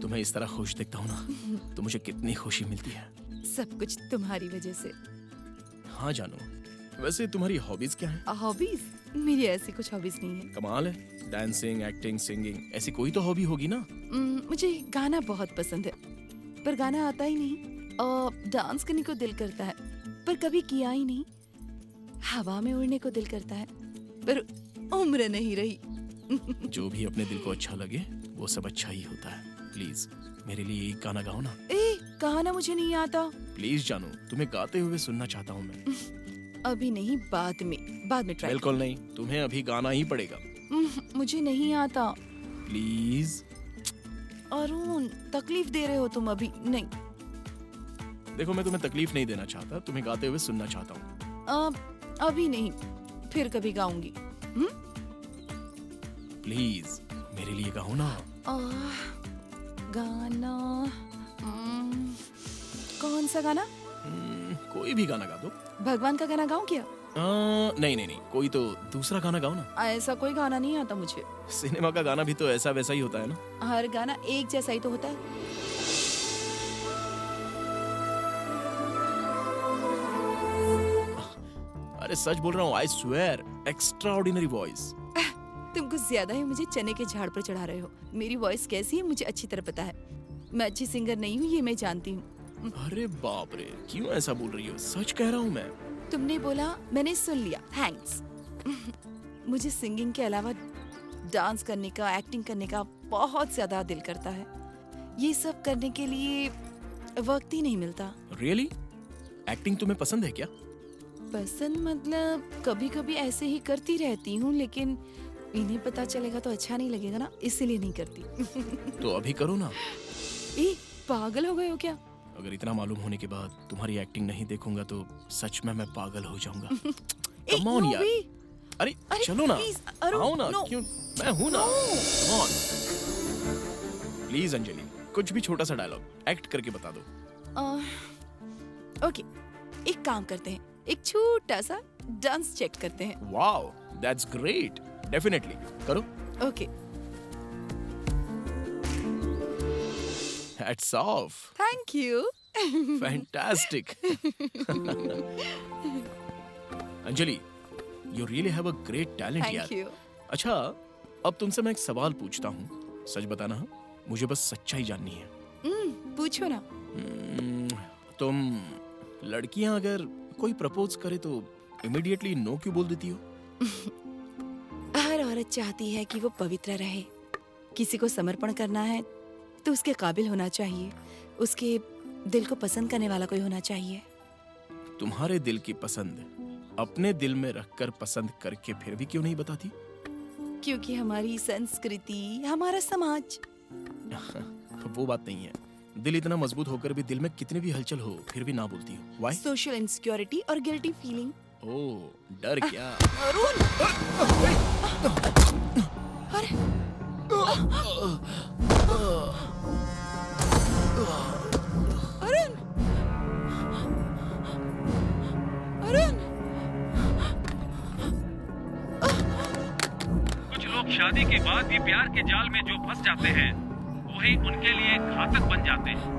तुम्हें इस तरह खुश देखता हूँ ना तो मुझे कितनी खुशी मिलती है। सब कुछ तुम्हारी वजह से। हाँ जानू, वैसे तुम्हारी हॉबीज क्या है? हॉबीज? मेरी ऐसी कुछ हॉबीज नहीं है। कमाल है, डांसिंग, एक्टिंग, सिंगिंग, ऐसी कोई तो हॉबी होगी ना? मुझे गाना बहुत पसंद है, पर गाना आता ही नहीं। डांस करने को दिल करता है, पर कभी किया ही नहीं। हवा में उड़ने को दिल करता है, पर उम्र नहीं रही। जो भी अपने दिल को अच्छा लगे वो सब अच्छा ही होता है। प्लीज मेरे लिए एक गाना गाओ ना। गाना मुझे नहीं आता। प्लीज जानू, तुम्हें गाते हुए सुनना चाहता हूँ मैं। अभी नहीं, बाद में ट्राई। बिल्कुल नहीं, तुम्हें अभी गाना ही पड़ेगा। मुझे नहीं आता। प्लीज। अरुण, तकलीफ दे रहे हो तुम अभी। नहीं। देखो, मैं तुम्हें तकलीफ नहीं देना चाहता, तुम्हें गाते हुए सुनना चाहता हूँ। अभी नहीं, फिर कभी गाऊंगी। प्लीज मेरे लिए गाओ ना। गाना कौन सा गाना? कोई भी गाना गा दो। भगवान का गाना गाऊं क्या? नहीं, कोई तो दूसरा गाना गाओ ना। ऐसा कोई गाना नहीं आता मुझे। सिनेमा का गाना भी तो ऐसा वैसा ही होता है ना। हर गाना एक जैसा ही तो होता है। अरे सच बोल रहा हूँ, I swear, extra ordinary voice. तुम कुछ ज्यादा ही मुझे चने के झाड़ पर चढ़ा रहे हो। मेरी वॉइस कैसी है मुझे अच्छी तरह पता है। मैं अच्छी सिंगर नहीं हूँ, ये मैं जानती हूँ। अरे बाप रे, क्यों ऐसा बोल रही हो? सच कह रहा हूँ मैं। तुमने बोला, मैंने सुन लिया, थैंक्स। मुझे सिंगिंग के अलावा डांस करने का, एक्टिंग करने का बहुत ज्यादा दिल करता है। ये सब करने के लिए वक्त ही नहीं मिलता। रियली? एक्टिंग तुम्हें पसंद है क्या? पसंद मतलब कभी कभी ऐसे ही करती रहती हूँ, लेकिन इन्हें पता चलेगा तो अच्छा नहीं लगेगा ना, इसीलिए नहीं करती। तो अभी करो ना। पागल हो गए हो क्या? अगर इतना मालूम होने के बाद तुम्हारी एक्टिंग नहीं देखूंगा तो सच में मैं पागल हो जाऊंगा। Come on यार। अरे चलो ना, आओ ना। क्यों? मैं हूँ ना। Come on। प्लीज अंजलि, कुछ भी छोटा सा डायलॉग एक्ट करके बता दो। ओके, एक काम करते हैं, एक छोटा सा डांस चेक करते हैं। Wow, that's great. डेफिनेटली करो। Okay. Hats off. Thank you. Fantastic. Anjali, you really have a great talent यार। Thank you. अच्छा, अब तुमसे मैं एक सवाल पूछता हूँ, सच बताना हाँ? मुझे बस सच्चाई जाननी है। पूछो ना। तुम लड़कियां अगर कोई प्रपोज करे तो इमीडिएटली नो क्यों बोल देती हो? हर औरत चाहती है कि वो पवित्र रहे। किसी को समर्पण करना है तो उसके काबिल होना चाहिए, उसके दिल को पसंद करने वाला कोई होना चाहिए। तुम्हारे दिल की पसंद अपने दिल में रखकर पसंद करके फिर भी क्यों नहीं बताती? क्योंकि हमारी संस्कृति, हमारा समाज। वो बात नहीं है। दिल इतना मजबूत होकर भी दिल में कितनी भी हलचल हो फिर भी ना बोलती हो। व्हाई? सोशल इनसिक्योरिटी और गिल्टी फीलिंग। ओह, डर क्या? अरुण! अरे! अरुण! अरुण! कुछ लोग शादी के बाद भी प्यार के जाल में जो फंस जाते हैं, वही उनके लिए घातक बन जाते हैं।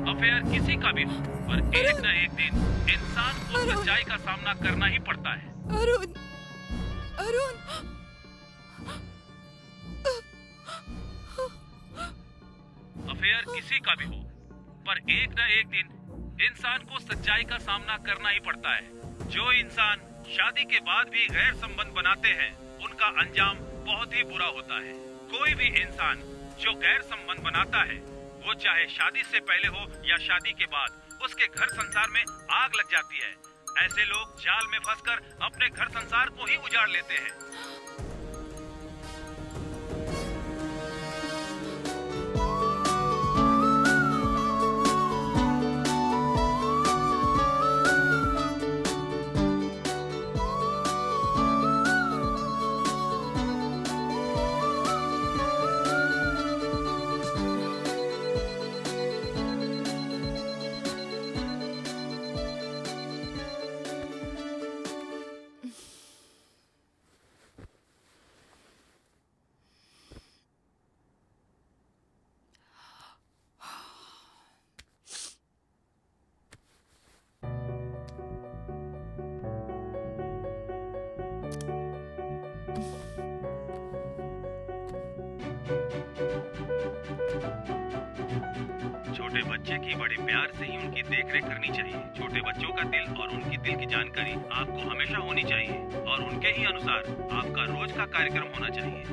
अफेयर किसी का भी हो, पर एक न एक दिन इंसान को सच्चाई का सामना करना ही पड़ता है। अरुण! अरुण! अफेयर किसी का भी हो, पर एक न एक दिन इंसान को सच्चाई का सामना करना ही पड़ता है। जो इंसान शादी के बाद भी गैर संबंध बनाते हैं, उनका अंजाम बहुत ही बुरा होता है। कोई भी इंसान जो गैर संबंध बनाता है, वो चाहे शादी से पहले हो या शादी के बाद, उसके घर संसार में आग लग जाती है। ऐसे लोग जाल में फंसकर अपने घर संसार को ही उजाड़ लेते हैं। छोटे बच्चे की बड़े प्यार से ही उनकी देखरेख करनी चाहिए। छोटे बच्चों का दिल और उनकी दिल की जानकारी आपको हमेशा होनी चाहिए और उनके ही अनुसार आपका रोज का कार्यक्रम होना चाहिए।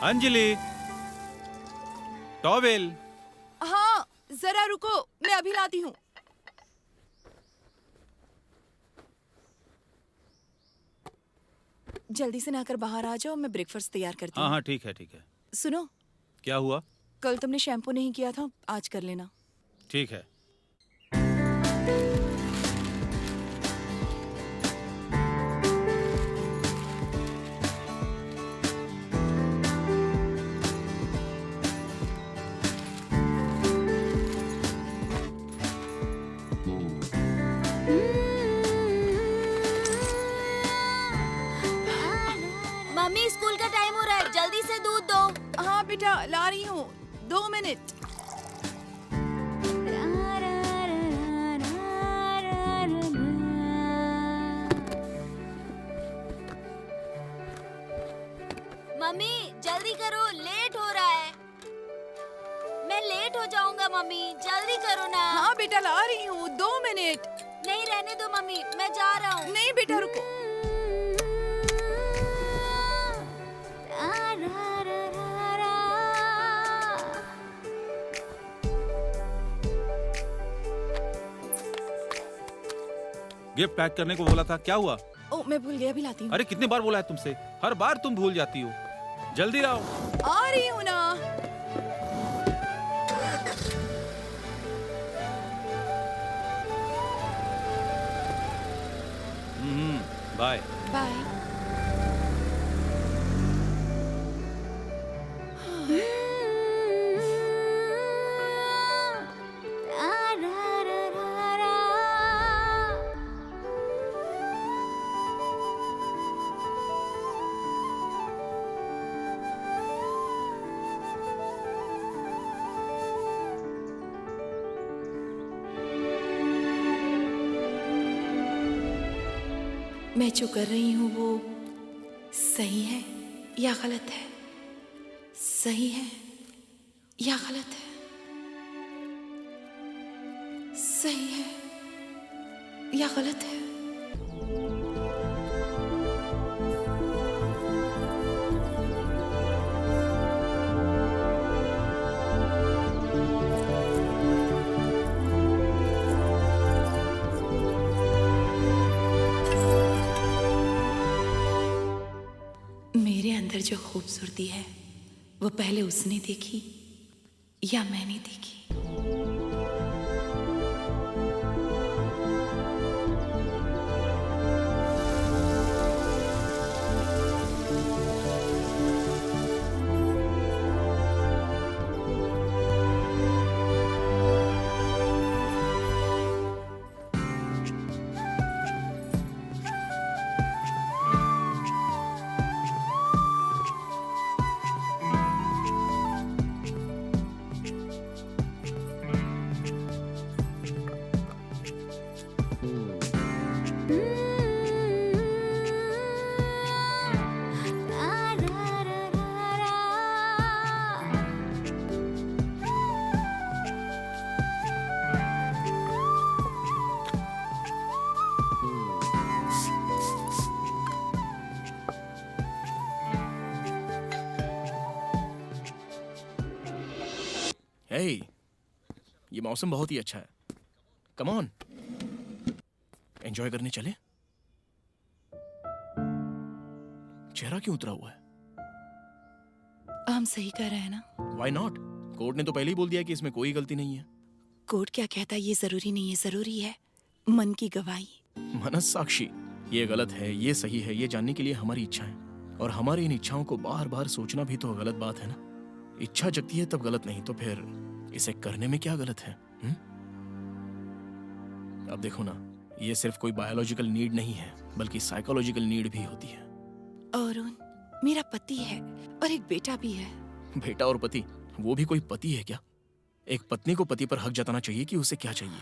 अंजलि, टॉवेल। हाँ जरा रुको, मैं अभी लाती हूँ। जल्दी से नहाकर बाहर आ जाओ, मैं ब्रेकफास्ट तैयार करती हाँ हूँ। हाँ ठीक है ठीक है। सुनो, क्या हुआ? कल तुमने शैम्पू नहीं किया था, आज कर लेना। ठीक है। मम्मी स्कूल का टाइम हो रहा है, जल्दी से दूध दो। हाँ बेटा, ला रही हूँ, 2 मिनट। मम्मी जल्दी करो, लेट हो रहा है। मैं लेट हो जाऊंगा मम्मी, जल्दी करो ना। हाँ बेटा, ला रही हूँ, 2 मिनट। नहीं रहने दो मम्मी, मैं जा रहा हूँ। नहीं बेटा, रुको। गिफ्ट पैक करने को बोला था, क्या हुआ? ओ मैं भूल गया, अभी लाती हूँ। अरे कितनी बार बोला है तुमसे, हर बार तुम भूल जाती हो। जल्दी लाओ। आ रही हूँ ना। बाय। बाय। मैं जो कर रही हूँ वो सही है या गलत है? सही है या गलत है? सही है या गलत है? मेरे अंदर जो खूबसूरती है वो पहले उसने देखी या मैंने देखी? हे, ये मौसम बहुत ही अच्छा है। कम ऑन, एंजॉय करने चले। चेहरा क्यों उतरा हुआ है? हम सही कर रहे हैं ना? Why not? कोर्ट ने तो पहले ही बोल दिया कि इसमें कोई गलती नहीं है। कोर्ट क्या कहता है ये जरूरी नहीं है, जरूरी है मन की गवाही। मनस साक्षी, ये गलत है, ये सही है, ये जानने के लिए हमारी इच्छा है, और हमारी इन इच्छाओं को बार बार सोचना भी तो गलत बात है ना। इच्छा जगती है तब गलत नहीं, तो फिर इसे करने में क्या गलत है? अब देखो ना, ये सिर्फ कोई बायोलॉजिकल नीड नहीं है, बल्कि साइकोलॉजिकल नीड भी होती है। अरुण, मेरा पति है और एक बेटा भी है। बेटा और पति, वो भी कोई पति है क्या? एक पत्नी को पति पर हक जताना चाहिए कि उसे क्या चाहिए।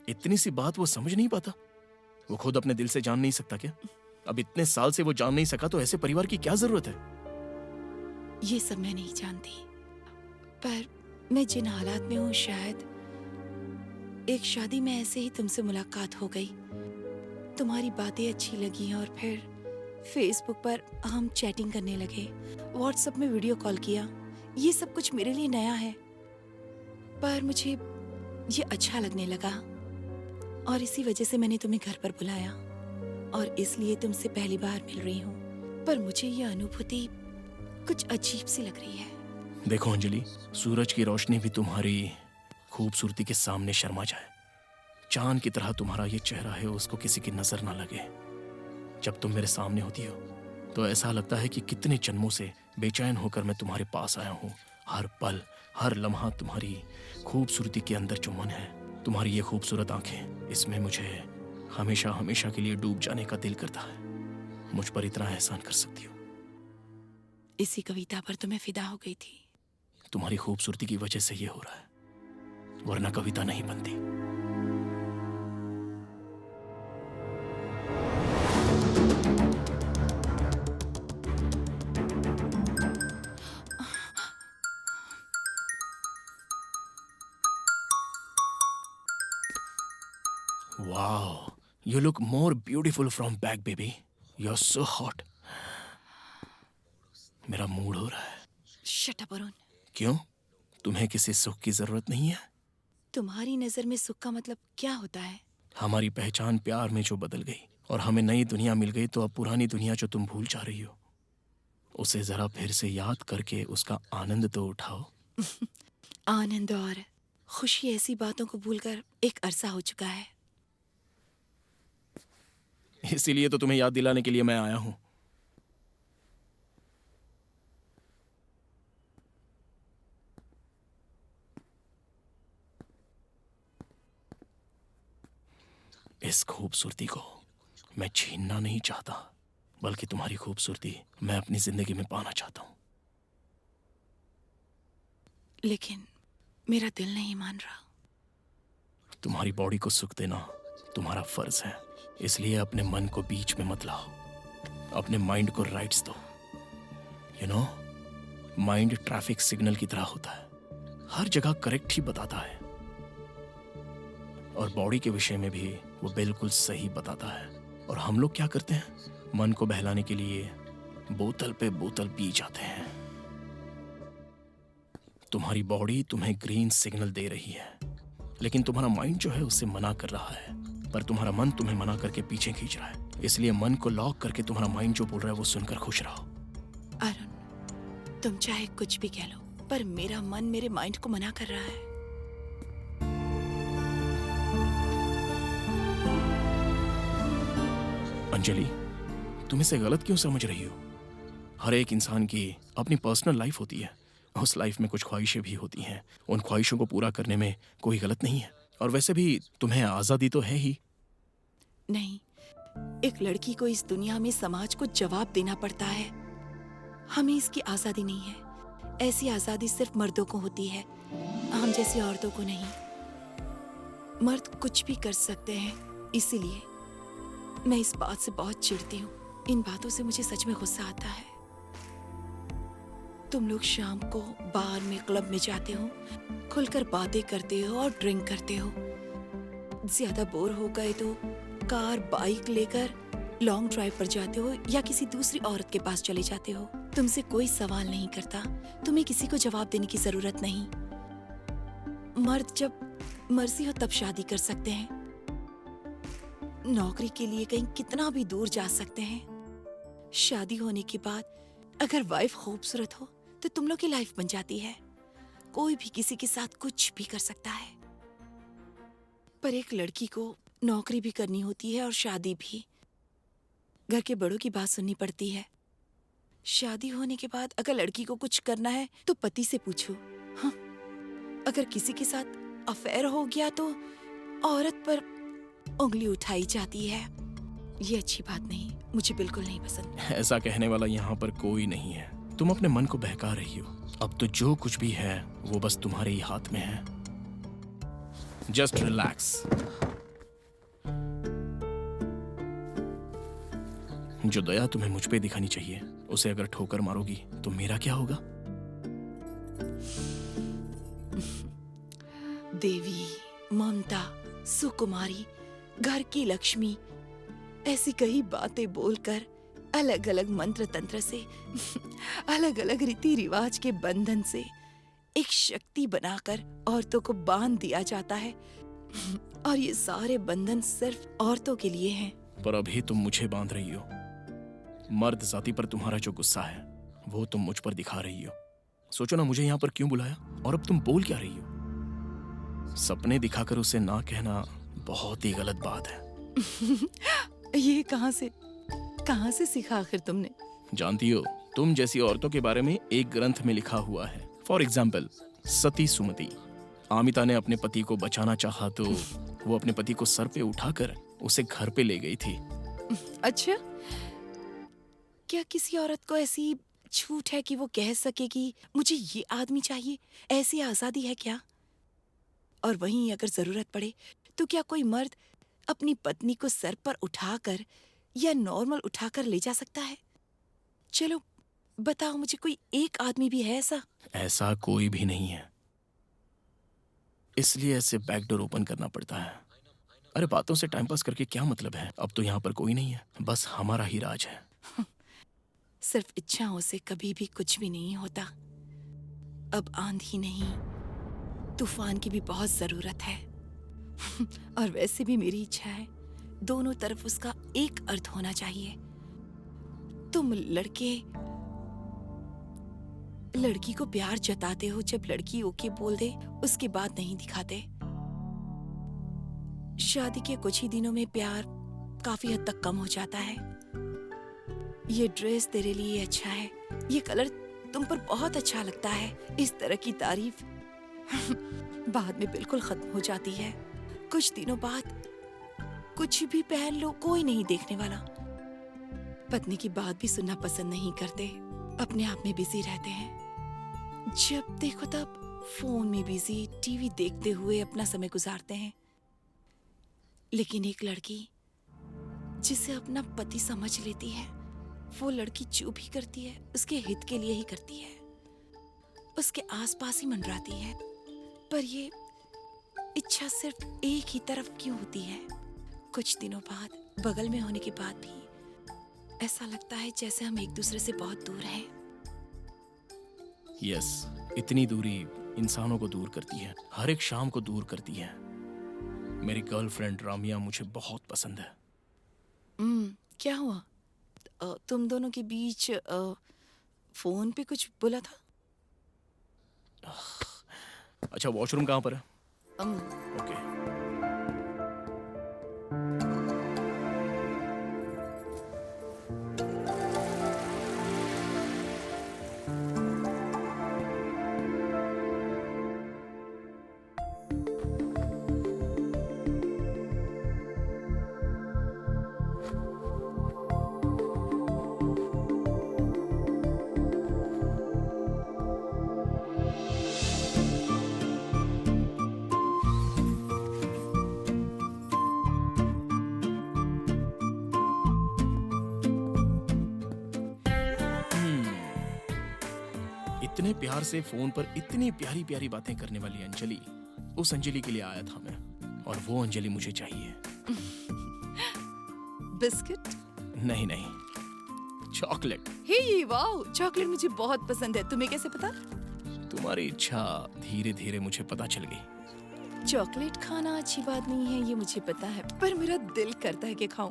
इतनी सी बात वो समझ नहीं पाता? वो खुद अपने दिल से जान नहीं सकता क्या? अब इतने साल से वो जान नहीं सका तो ऐसे परिवार की क्या जरूरत है? ये सब मैं नहीं जानती, पर मैं जिन हालात में हूँ, शायद एक शादी में ऐसे ही तुमसे मुलाकात हो गई, तुम्हारी बातें अच्छी लगी और फिर फेसबुक पर हम चैटिंग करने लगे, व्हाट्सएप में वीडियो कॉल किया। ये सब कुछ मेरे लिए नया है, पर मुझे ये अच्छा लगने लगा और इसी वजह से मैंने तुम्हें घर पर बुलाया और इसलिए तुमसे पहली बार मिल रही हूँ। पर मुझे ये अनुभूति कुछ अजीब सी लग रही है। देखो अंजलि, सूरज की रोशनी भी तुम्हारी खूबसूरती के सामने शर्मा जाए। चांद की तरह तुम्हारा ये चेहरा है, उसको किसी की नजर ना लगे। जब तुम मेरे सामने होती हो तो ऐसा लगता है कि कितने जन्मों से बेचैन होकर मैं तुम्हारे पास आया हूँ। हर पल, हर लम्हा तुम्हारी खूबसूरती के अंदर जो मन है, तुम्हारी ये खूबसूरत आंखें, इसमें मुझे हमेशा हमेशा के लिए डूब जाने का दिल करता है। मुझ पर इतना एहसान कर सकती हो। इसी कविता पर तो मैं फिदा हो गई थी। तुम्हारी खूबसूरती की वजह से ये हो रहा है, वरना कविता नहीं बनती। Wow, you look more beautiful from back, baby. You're so hot. मेरा मूड हो रहा है। Shut up Arun. क्यों? तुम्हें किसी सुख की जरूरत नहीं है? तुम्हारी नजर में सुख का मतलब क्या होता है? हमारी पहचान प्यार में जो बदल गई और हमें नई दुनिया मिल गई, तो अब पुरानी दुनिया जो तुम भूल जा रही हो, उसे जरा फिर से याद करके उसका आनंद तो उठाओ। आनंद और खुशी ऐसी बातों को भूलकर एक अरसा हो चुका है। इसीलिए तो तुम्हें याद दिलाने के लिए मैं आया हूं। इस खूबसूरती को मैं छीनना नहीं चाहता, बल्कि तुम्हारी खूबसूरती मैं अपनी जिंदगी में पाना चाहता हूं। लेकिन मेरा दिल नहीं मान रहा। तुम्हारी बॉडी को सुख देना तुम्हारा फर्ज है, इसलिए अपने मन को बीच में मत लाओ। अपने माइंड को राइट्स दो। You know, mind traffic signal की तरह होता है, हर जगह करेक्ट ही बताता है, और बॉडी के विषय में भी वो बिल्कुल सही बताता है। और हम लोग क्या करते हैं? मन को बहलाने के लिए बोतल पे बोतल पी जाते हैं। तुम्हारी बॉडी तुम्हें ग्रीन सिग्नल दे रही है, लेकिन तुम्हारा माइंड जो है उससे मना कर रहा है, पर तुम्हारा मन तुम्हें मना करके पीछे खींच रहा है। इसलिए मन को लॉक करके तुम्हारा माइंड जो बोल रहा है वो सुनकर खुश रहो। अरुण, तुम चाहे कुछ भी कह लो, पर मेरा मन मेरे माइंड को मना कर रहा है। अंजलि, तुम इसे गलत क्यों समझ रही हो? हर एक इंसान की अपनी पर्सनल लाइफ होती है। उस लाइफ में कुछ ख्वाहिशें भी होती हैं। उन ख्वाहिशों को पूरा करने में कोई गलत नहीं है। और वैसे भी तुम्हें आजादी तो है ही। नहीं, एक लड़की को इस दुनिया में समाज को जवाब देना पड़ता है। हमें इसकी आजादी नहीं है। ऐसी आजादी सिर्फ मर्दों को होती है, हम जैसी औरतों को नहीं। मर्द कुछ भी कर सकते हैं, इसीलिए मैं इस बात से बहुत चिढ़ती हूँ। इन बातों से मुझे सच में गुस्सा आता है। तुम लोग शाम को बार में, क्लब में जाते हो, खुलकर बातें करते हो और ड्रिंक करते हो। ज्यादा बोर हो गए तो कार, बाइक लेकर लॉन्ग ड्राइव पर जाते हो या किसी दूसरी औरत के पास चले जाते हो। तुमसे कोई सवाल नहीं करता, तुम्हें किसी को जवाब देने की जरूरत नहीं। मर्द जब मर्जी हो तब शादी कर सकते हैं, नौकरी के लिए कहीं कितना भी दूर जा सकते हैं। शादी होने के बाद अगर वाइफ खूबसूरत हो तो तुम लोग की लाइफ बन जाती है। कोई भी किसी के साथ कुछ भी कर सकता है। पर एक लड़की को नौकरी भी करनी होती है और शादी भी। घर के बड़ों की बात सुननी पड़ती है। शादी होने के बाद अगर लड़की को कुछ करना है तो पति से पूछो। हाँ, अगर किसी के साथ अफेयर हो गया तो औरत पर उंगली उठाई जाती है। ये अच्छी बात नहीं, मुझे बिल्कुल नहीं पसंद। ऐसा कहने वाला यहाँ पर कोई नहीं है। तुम अपने मन को बहका रही हो। अब तो जो कुछ भी है वो बस तुम्हारे ही हाथ में है। Just relax. जो दया तुम्हें मुझ पे दिखानी चाहिए, उसे अगर ठोकर मारोगी तो मेरा क्या होगा? देवी, ममता, सुकुमारी, घर की लक्ष्मी, ऐसी कई बातें बोलकर अलग अलग मंत्र तंत्र से अलग अलग रीति रिवाज के बंधन से एक शक्ति बनाकर औरतों को बांध दिया जाता है। और ये सारे बंधन सिर्फ औरतों के लिए हैं। पर अभी तुम मुझे बांध रही हो। मर्द जाति पर तुम्हारा जो गुस्सा है वो तुम मुझ पर दिखा रही हो। सोचो ना, मुझे यहाँ पर क्यों बुलाया और अब तुम बोल क्या रही हो? सपने दिखाकर उसे ना कहना बहुत ही गलत बात है। ये कहाँ से सीखा आखिर तुमने? जानती हो, तुम जैसी औरतों के बारे में एक ग्रंथ में लिखा हुआ है। फॉर एग्जाम्पल, सती सुमति। आमिता ने अपने पति को बचाना चाहा तो वो अपने पति को सर पे उठाकर उसे घर पे ले गई थी। अच्छा, क्या किसी औरत को ऐसी छूट है कि वो कह सके कि मुझे ये आदमी चाहिए? ऐसी आजादी है क्या? और वहीं अगर जरूरत पड़े तो क्या कोई मर्द अपनी पत्नी को सर पर उठाकर या नॉर्मल उठाकर ले जा सकता है? चलो बताओ, मुझे कोई एक आदमी भी है ऐसा? ऐसा कोई भी नहीं है, इसलिए ऐसे बैकडोर ओपन करना पड़ता है। अरे बातों से टाइम पास करके क्या मतलब है? अब तो यहाँ पर कोई नहीं है, बस हमारा ही राज है। सिर्फ इच्छाओं से कभी भी कुछ भी नहीं होता। अब आंधी नहीं, तूफान की भी बहुत जरूरत है। और वैसे भी मेरी इच्छा है, दोनों तरफ उसका एक अर्थ होना चाहिए। तुम लड़की को प्यार जताते हो जब लड़की ओके बोल दे, उसके बाद नहीं दिखाते। शादी के कुछ ही दिनों में प्यार काफी हद तक कम हो जाता है। ये ड्रेस तेरे लिए अच्छा है, ये कलर तुम पर बहुत अच्छा लगता है, इस तरह की तारीफ बाद में बिल्कुल खत्म हो जाती है। कुछ दिनों बाद कुछ भी पहन लो, कोई नहीं देखने वाला। पत्नी की बात भी सुनना पसंद नहीं करते, अपने आप में बिजी रहते हैं। जब देखो तब फोन में बिजी, टीवी देखते हुए अपना समय गुजारते हैं। लेकिन एक लड़की जिसे अपना पति समझ लेती है, वो लड़की जो भी करती है उसके हित के लिए ही करती है, उसके आसपास ही मंडराती है। पर ये इच्छा सिर्फ एक ही तरफ क्यों होती है? कुछ दिनों बाद, बगल में होने के बाद भी ऐसा लगता है जैसे हम एक दूसरे से बहुत दूर हैं। यस, इतनी दूरी इंसानों को दूर करती है, हर एक शाम को दूर करती है। मेरी गर्लफ्रेंड रामिया मुझे बहुत पसंद है। क्या हुआ? तुम दोनों के बीच फोन पे कुछ बोला था? अच्छा, वॉशरूम कहाँ पर है? ओके। इतने प्यार से फोन पर इतनी प्यारी प्यारी बातें करने वाली अंजलि, उस अंजलि के लिए आया था मैं, और वो अंजलि मुझे चाहिए। बिस्किट? नहीं नहीं, चॉकलेट। हे वाओ, चॉकलेट मुझे बहुत पसंद है। तुम्हें कैसे पता? तुम्हारी इच्छा धीरे धीरे मुझे पता चल गई। चॉकलेट खाना अच्छी बात नहीं है, ये मुझे पता है, पर मेरा दिल करता है कि खाऊं।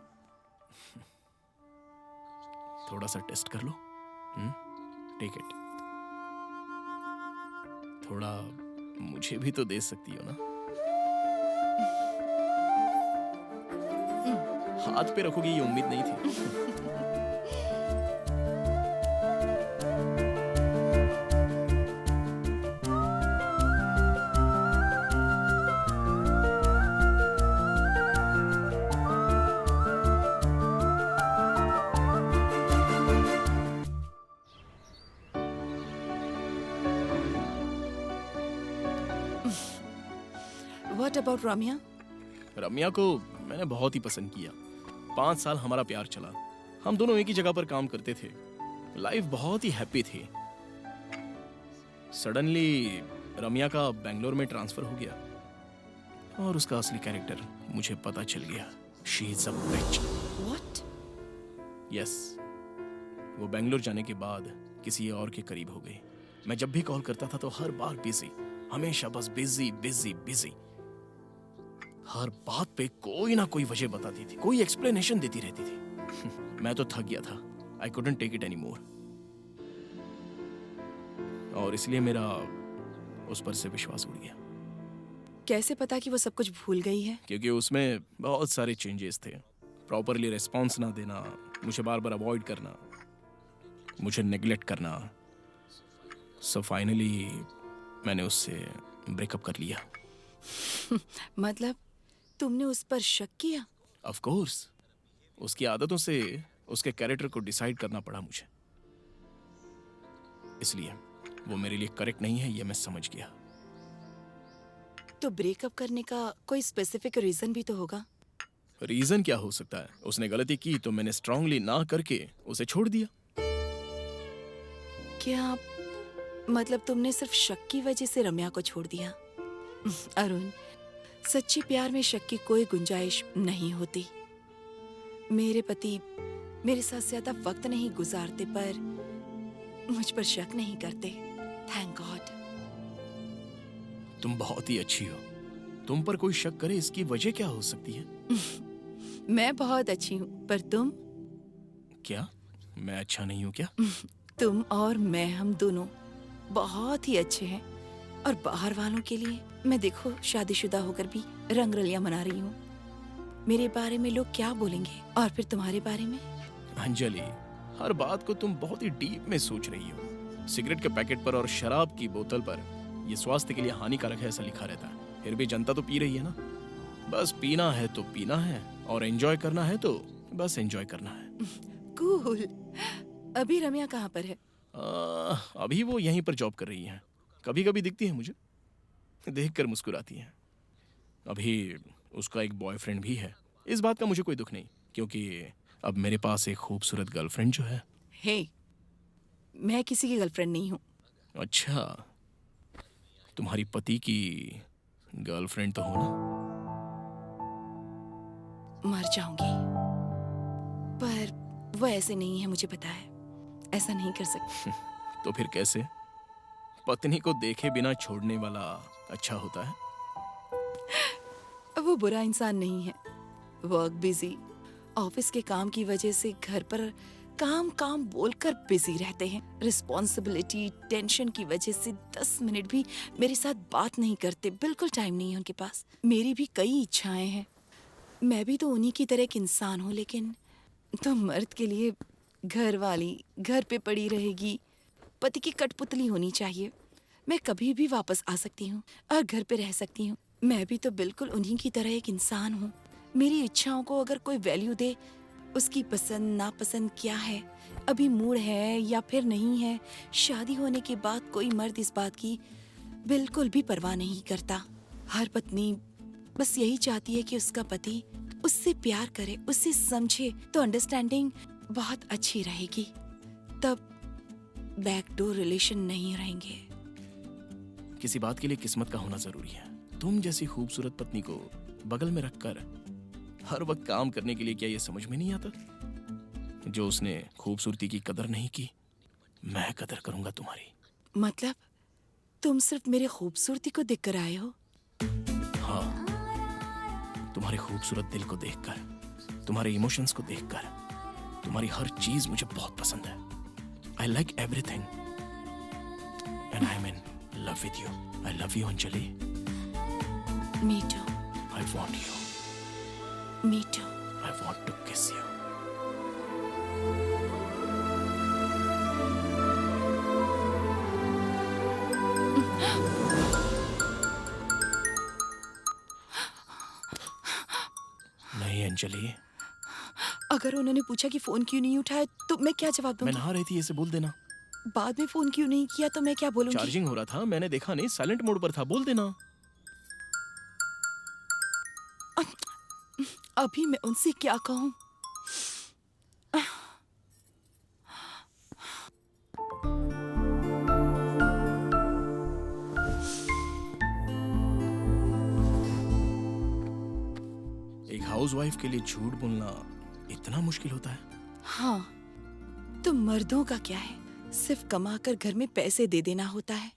थोड़ा सा टेस्ट कर लो। Take it. थोड़ा मुझे भी तो दे सकती हो ना? हाथ पे रखोगी ये उम्मीद नहीं थी। व्हाट अबाउट रम्या? रम्या को मैंने बहुत ही पसंद किया। 5 साल हमारा प्यार चला। हम दोनों एक ही जगह पर काम करते थे। लाइफ बहुत ही हैप्पी थी। सडनली रम्या का बेंगलोर में ट्रांसफर हो गया और उसका असली कैरेक्टर मुझे पता चल गया। She is a bitch. What? Yes, वो बेंगलोर जाने के बाद किसी और के करीब हो गई। मैं जब भी कॉल करता था तो हर बार बिजी, हमेशा बस बिजी बिजी बिजी। हर बात पे कोई ना कोई वजह बताती थी, कोई एक्सप्लेनेशन देती रहती थी। मैं तो थक गया था। I couldn't take it any more. और इसलिए मेरा उस पर से विश्वास उड़ गया। कैसे पता कि वो सब कुछ भूल गई है? क्योंकि उसमें बहुत सारे चेंजेस थे। प्रॉपरली रिस्पॉन्स ना देना, मुझे बार बार अवॉइड करना, मुझे नेग्लेक्ट करना। सो फाइनली मैंने उससे ब्रेकअप कर लिया। मतलब तुमने उस पर शक किया? ऑफ कोर्स, उसकी आदतों से उसके कैरेक्टर को डिसाइड करना पड़ा मुझे। इसलिए वो मेरे लिए करेक्ट नहीं है, ये मैं समझ गया। तो ब्रेकअप करने का कोई स्पेसिफिक रीजन भी तो होगा। रीजन क्या हो सकता है? उसने गलती की तो मैंने स्ट्रांगली ना करके उसे छोड़ दिया। क्या मतलब तुमने सिर्फ शक की वजह से रम्या को छोड़ दिया? अरुण, सच्ची प्यार में शक की कोई गुंजाइश नहीं होती। मेरे पति मेरे साथ ज्यादा वक्त नहीं गुजारते पर मुझ पर शक नहीं करते। Thank God. तुम बहुत ही अच्छी हो। तुम पर कोई शक करे इसकी वजह क्या हो सकती है? मैं बहुत अच्छी हूँ, पर तुम? क्या मैं अच्छा नहीं हूँ क्या? तुम और मैं, हम दोनों बहुत ही अच्छे हैं। और बाहर वालों के लिए मैं देखो शादीशुदा होकर भी रंग रलियां मना रही हूँ। मेरे बारे में लोग क्या बोलेंगे, और फिर तुम्हारे बारे में? अंजलि, हर बात को तुम बहुत ही डीप में सोच रही हो। सिगरेट के पैकेट पर और शराब की बोतल पर ये स्वास्थ्य के लिए हानिकारक है ऐसा लिखा रहता है, फिर भी जनता तो पी रही है ना। बस पीना है तो पीना है, और एंजॉय करना है तो बस एंजॉय करना है। कूल। अभी रम्या कहाँ पर है? अभी वो यहीं पर जॉब कर रही है। कभी कभी दिखती है मुझे, देखकर मुस्कुराती है। अभी उसका एक बॉयफ्रेंड भी है। इस बात का मुझे कोई दुख नहीं, क्योंकि अब मेरे पास एक खूबसूरत गर्लफ्रेंड जो है। हे, मैं किसी की गर्लफ्रेंड नहीं हूँ। अच्छा, तुम्हारी पति की गर्लफ्रेंड तो हो ना? मर जाऊंगी, पर वो ऐसे नहीं है, मुझे पता है। ऐसा नहीं कर सकती। तो फिर कैसे? पत्नी को देखे बिना छोड़ने वाला अच्छा होता है? वो बुरा इंसान नहीं है। वर्क बिजी, ऑफिस के काम की वजह से घर पर काम काम बोलकर बिजी रहते हैं। रिस्पॉन्सिबिलिटी, टेंशन की वजह से 10 मिनट भी मेरे साथ बात नहीं करते। बिल्कुल टाइम नहीं है उनके पास। मेरी भी कई इच्छाएं हैं। मैं भी तो उन्हीं की तरह एक इंसान हूँ, लेकिन तो मर्द के लिए घर वाली घर पे पड़ी रहेगी, पति की कठपुतली होनी चाहिए। मैं कभी भी वापस आ सकती हूँ और घर पे रह सकती हूँ। मैं भी तो बिल्कुल उन्हीं की तरह एक इंसान हूँ। मेरी इच्छाओं को अगर कोई वैल्यू दे, उसकी पसंद नापसंद क्या है, अभी मूड है या फिर नहीं है, शादी होने के बाद कोई मर्द इस बात की बिल्कुल भी परवाह नहीं करता। हर पत्नी बस यही चाहती है कि उसका पति उससे प्यार करे, उससे समझे, तो अंडरस्टैंडिंग बहुत अच्छी रहेगी। तब बैकडोर रिलेशन नहीं रहेंगे। किसी बात के लिए किस्मत का होना जरूरी है। तुम जैसी खूबसूरत पत्नी को बगल में रखकर हर वक्त काम करने के लिए क्या ये समझ में नहीं आता? जो उसने खूबसूरती की कदर नहीं की, मैं कदर करूंगा तुम्हारी। मतलब तुम सिर्फ मेरे खूबसूरती को देखकर आए हो? हाँ, तुम्हारे खूबसूरत दिल को देखकर, तुम्हारे इमोशंस को देखकर, तुम्हारी हर चीज मुझे बहुत पसंद है। I like everything, and I'm in love with you. I love you, Anjali. Me too. I want you. Me too. I want to kiss you. नहीं अंजलि, अगर उन्होंने पूछा कि फोन क्यों नहीं उठाया तो मैं क्या जवाब मैं दूंगी? नहा रही थी, ऐसे बोल देना। बाद में फोन क्यों नहीं किया तो मैं क्या बोलूंगी? चार्जिंग हो रहा था, मैंने देखा नहीं, साइलेंट मोड पर था, बोल देना। अभी मैं उनसे क्या कहूँ? एक हाउसवाइफ के लिए झूठ बोलना इतना मुश्किल होता है? हाँ, तो मर्दों का क्या है? सिर्फ कमाकर घर में पैसे दे देना होता है।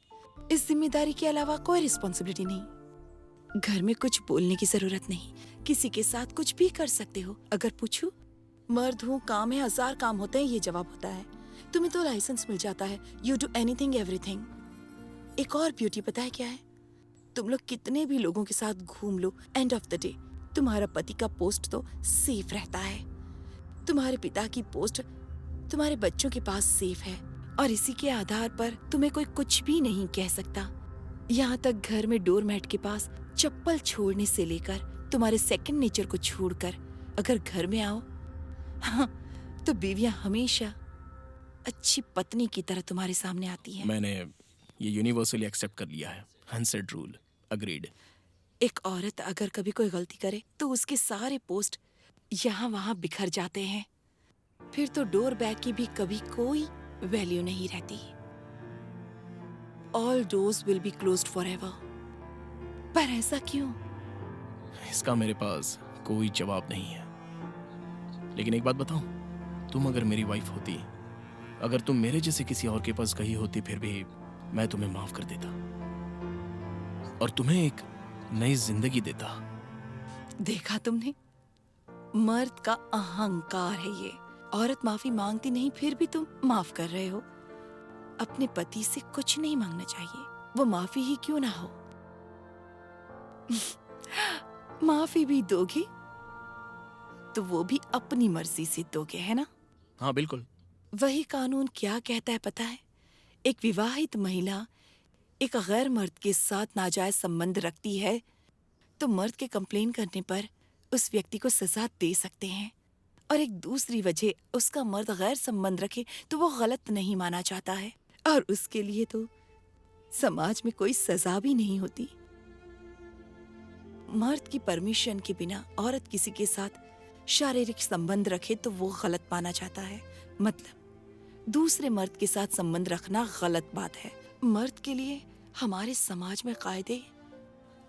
इस जिम्मेदारी के अलावा कोई रिस्पॉन्सिबिलिटी नहीं। घर में कुछ बोलने की जरूरत नहीं, किसी के साथ कुछ भी कर सकते हो। अगर पूछूं, मर्द हूँ, काम है, 1000 काम होते हैं, ये जवाब होता है। तुम्हें तो लाइसेंस मिल जाता है, यू डू एनीथिंग एवरीथिंग। एक और ब्यूटी पता है क्या है? तुम लोग कितने भी लोगों के साथ घूम लो, एंड ऑफ द डे तुम्हारा पति का पोस्ट तो सेफ रहता है। तुम्हारे पिता की पोस्ट तुम्हारे बच्चों के पास सेफ है, और इसी के आधार पर तुम्हें कोई कुछ भी नहीं कह सकता। यहाँ तक घर में डोरमैट के पास चप्पल छोड़ने से लेकर तुम्हारे सेकंड नेचर को छोड़कर अगर घर में आओ, हाँ, तो बीवियां हमेशा अच्छी पत्नी की तरह तुम्हारे सामने आती हैं। मैंने ये यूनिवर्सली एक्सेप्ट कर लिया है। Unsaid rule, agreed. एक औरत अगर कभी कोई गलती करे तो उसके सारे पोस्ट यहाँ वहाँ बिखर जाते हैं। फिर तो डोर बैग की भी कभी कोई वैल्यू नहीं रहती। All doors will be closed forever. पर ऐसा क्यों? इसका मेरे पास कोई जवाब नहीं है। लेकिन एक बात बताऊं, तुम अगर मेरी वाइफ होती, अगर तुम मेरे जैसे किसी और के पास गई होती, फिर भी मैं तुम्हें माफ कर देता और तुम्हें एक नई जिंदगी देता। देखा तुमने, मर्द का अहंकार है ये। औरत माफी मांगती नहीं, फिर भी तुम माफ कर रहे हो। अपने पति से कुछ नहीं मांगना चाहिए, वो माफी ही क्यों ना हो। माफी भी दोगे तो वो भी अपनी मर्जी से दोगे, है ना? हाँ बिल्कुल। वही कानून क्या कहता है पता है? एक विवाहित महिला एक गैर मर्द के साथ नाजायज संबंध रखती है तो मर्द के कंप्लेन करने पर उस व्यक्ति को सजा दे सकते हैं, और एक दूसरी वजह उसका मर्द गैर संबंध रखे तो वो गलत नहीं माना जाता है, और उसके लिए तो समाज में कोई सजा भी नहीं होती। मर्द की परमिशन के बिना औरत किसी के साथ शारीरिक संबंध रखे तो वो गलत माना जाता है। मतलब दूसरे मर्द के साथ संबंध रखना गलत बात है। मर्द के लिए हमारे समाज में कायदे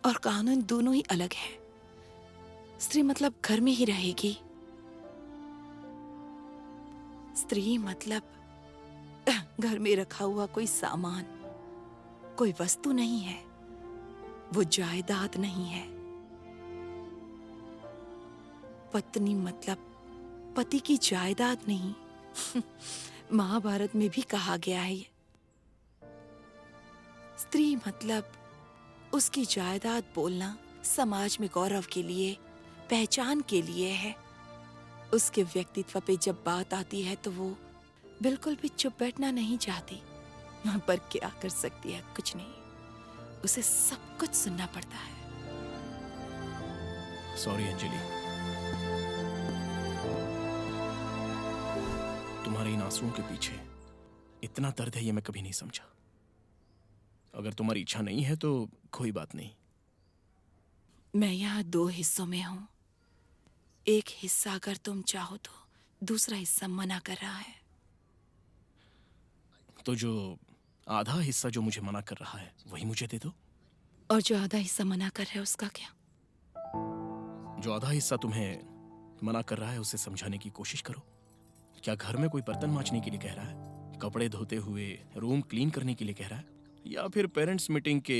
और कानून दोनों ही अलग हैं। स्त्री मतलब घर में ही रहेगी। स्त्री मतलब घर में रखा हुआ कोई सामान, कोई वस्तु नहीं है, वो जायदाद नहीं है। पत्नी मतलब पति की जायदाद नहीं। महाभारत में भी कहा गया है ये। स्त्री मतलब उसकी जायदाद बोलना समाज में गौरव के लिए, पहचान के लिए है। उसके व्यक्तित्व पे जब बात आती है तो वो बिल्कुल भी चुप बैठना नहीं चाहती। पर क्या कर सकती है? कुछ नहीं, उसे सब कुछ सुनना पड़ता है। सॉरी अंजलि, तुम्हारे इन आंसुओं के पीछे इतना दर्द है ये मैं कभी नहीं समझा। अगर तुम्हारी इच्छा नहीं है तो कोई बात नहीं। मैं यहाँ 2 हिस्सों में हूँ। एक हिस्सा अगर तुम चाहो तो दूसरा हिस्सा मना कर रहा है। तो जो आधा हिस्सा जो मुझे मना कर रहा है वही मुझे दे दो। और जो आधा हिस्सा मना कर रहा है उसका क्या? जो आधा हिस्सा तुम्हें मना कर रहा है उसे समझाने की कोशिश करो। क्या घर में कोई बर्तन मांजने के लिए कह रहा है, कपड़े धोते हुए रूम क्लीन करने के लिए कह रहा है, या फिर पेरेंट्स मीटिंग के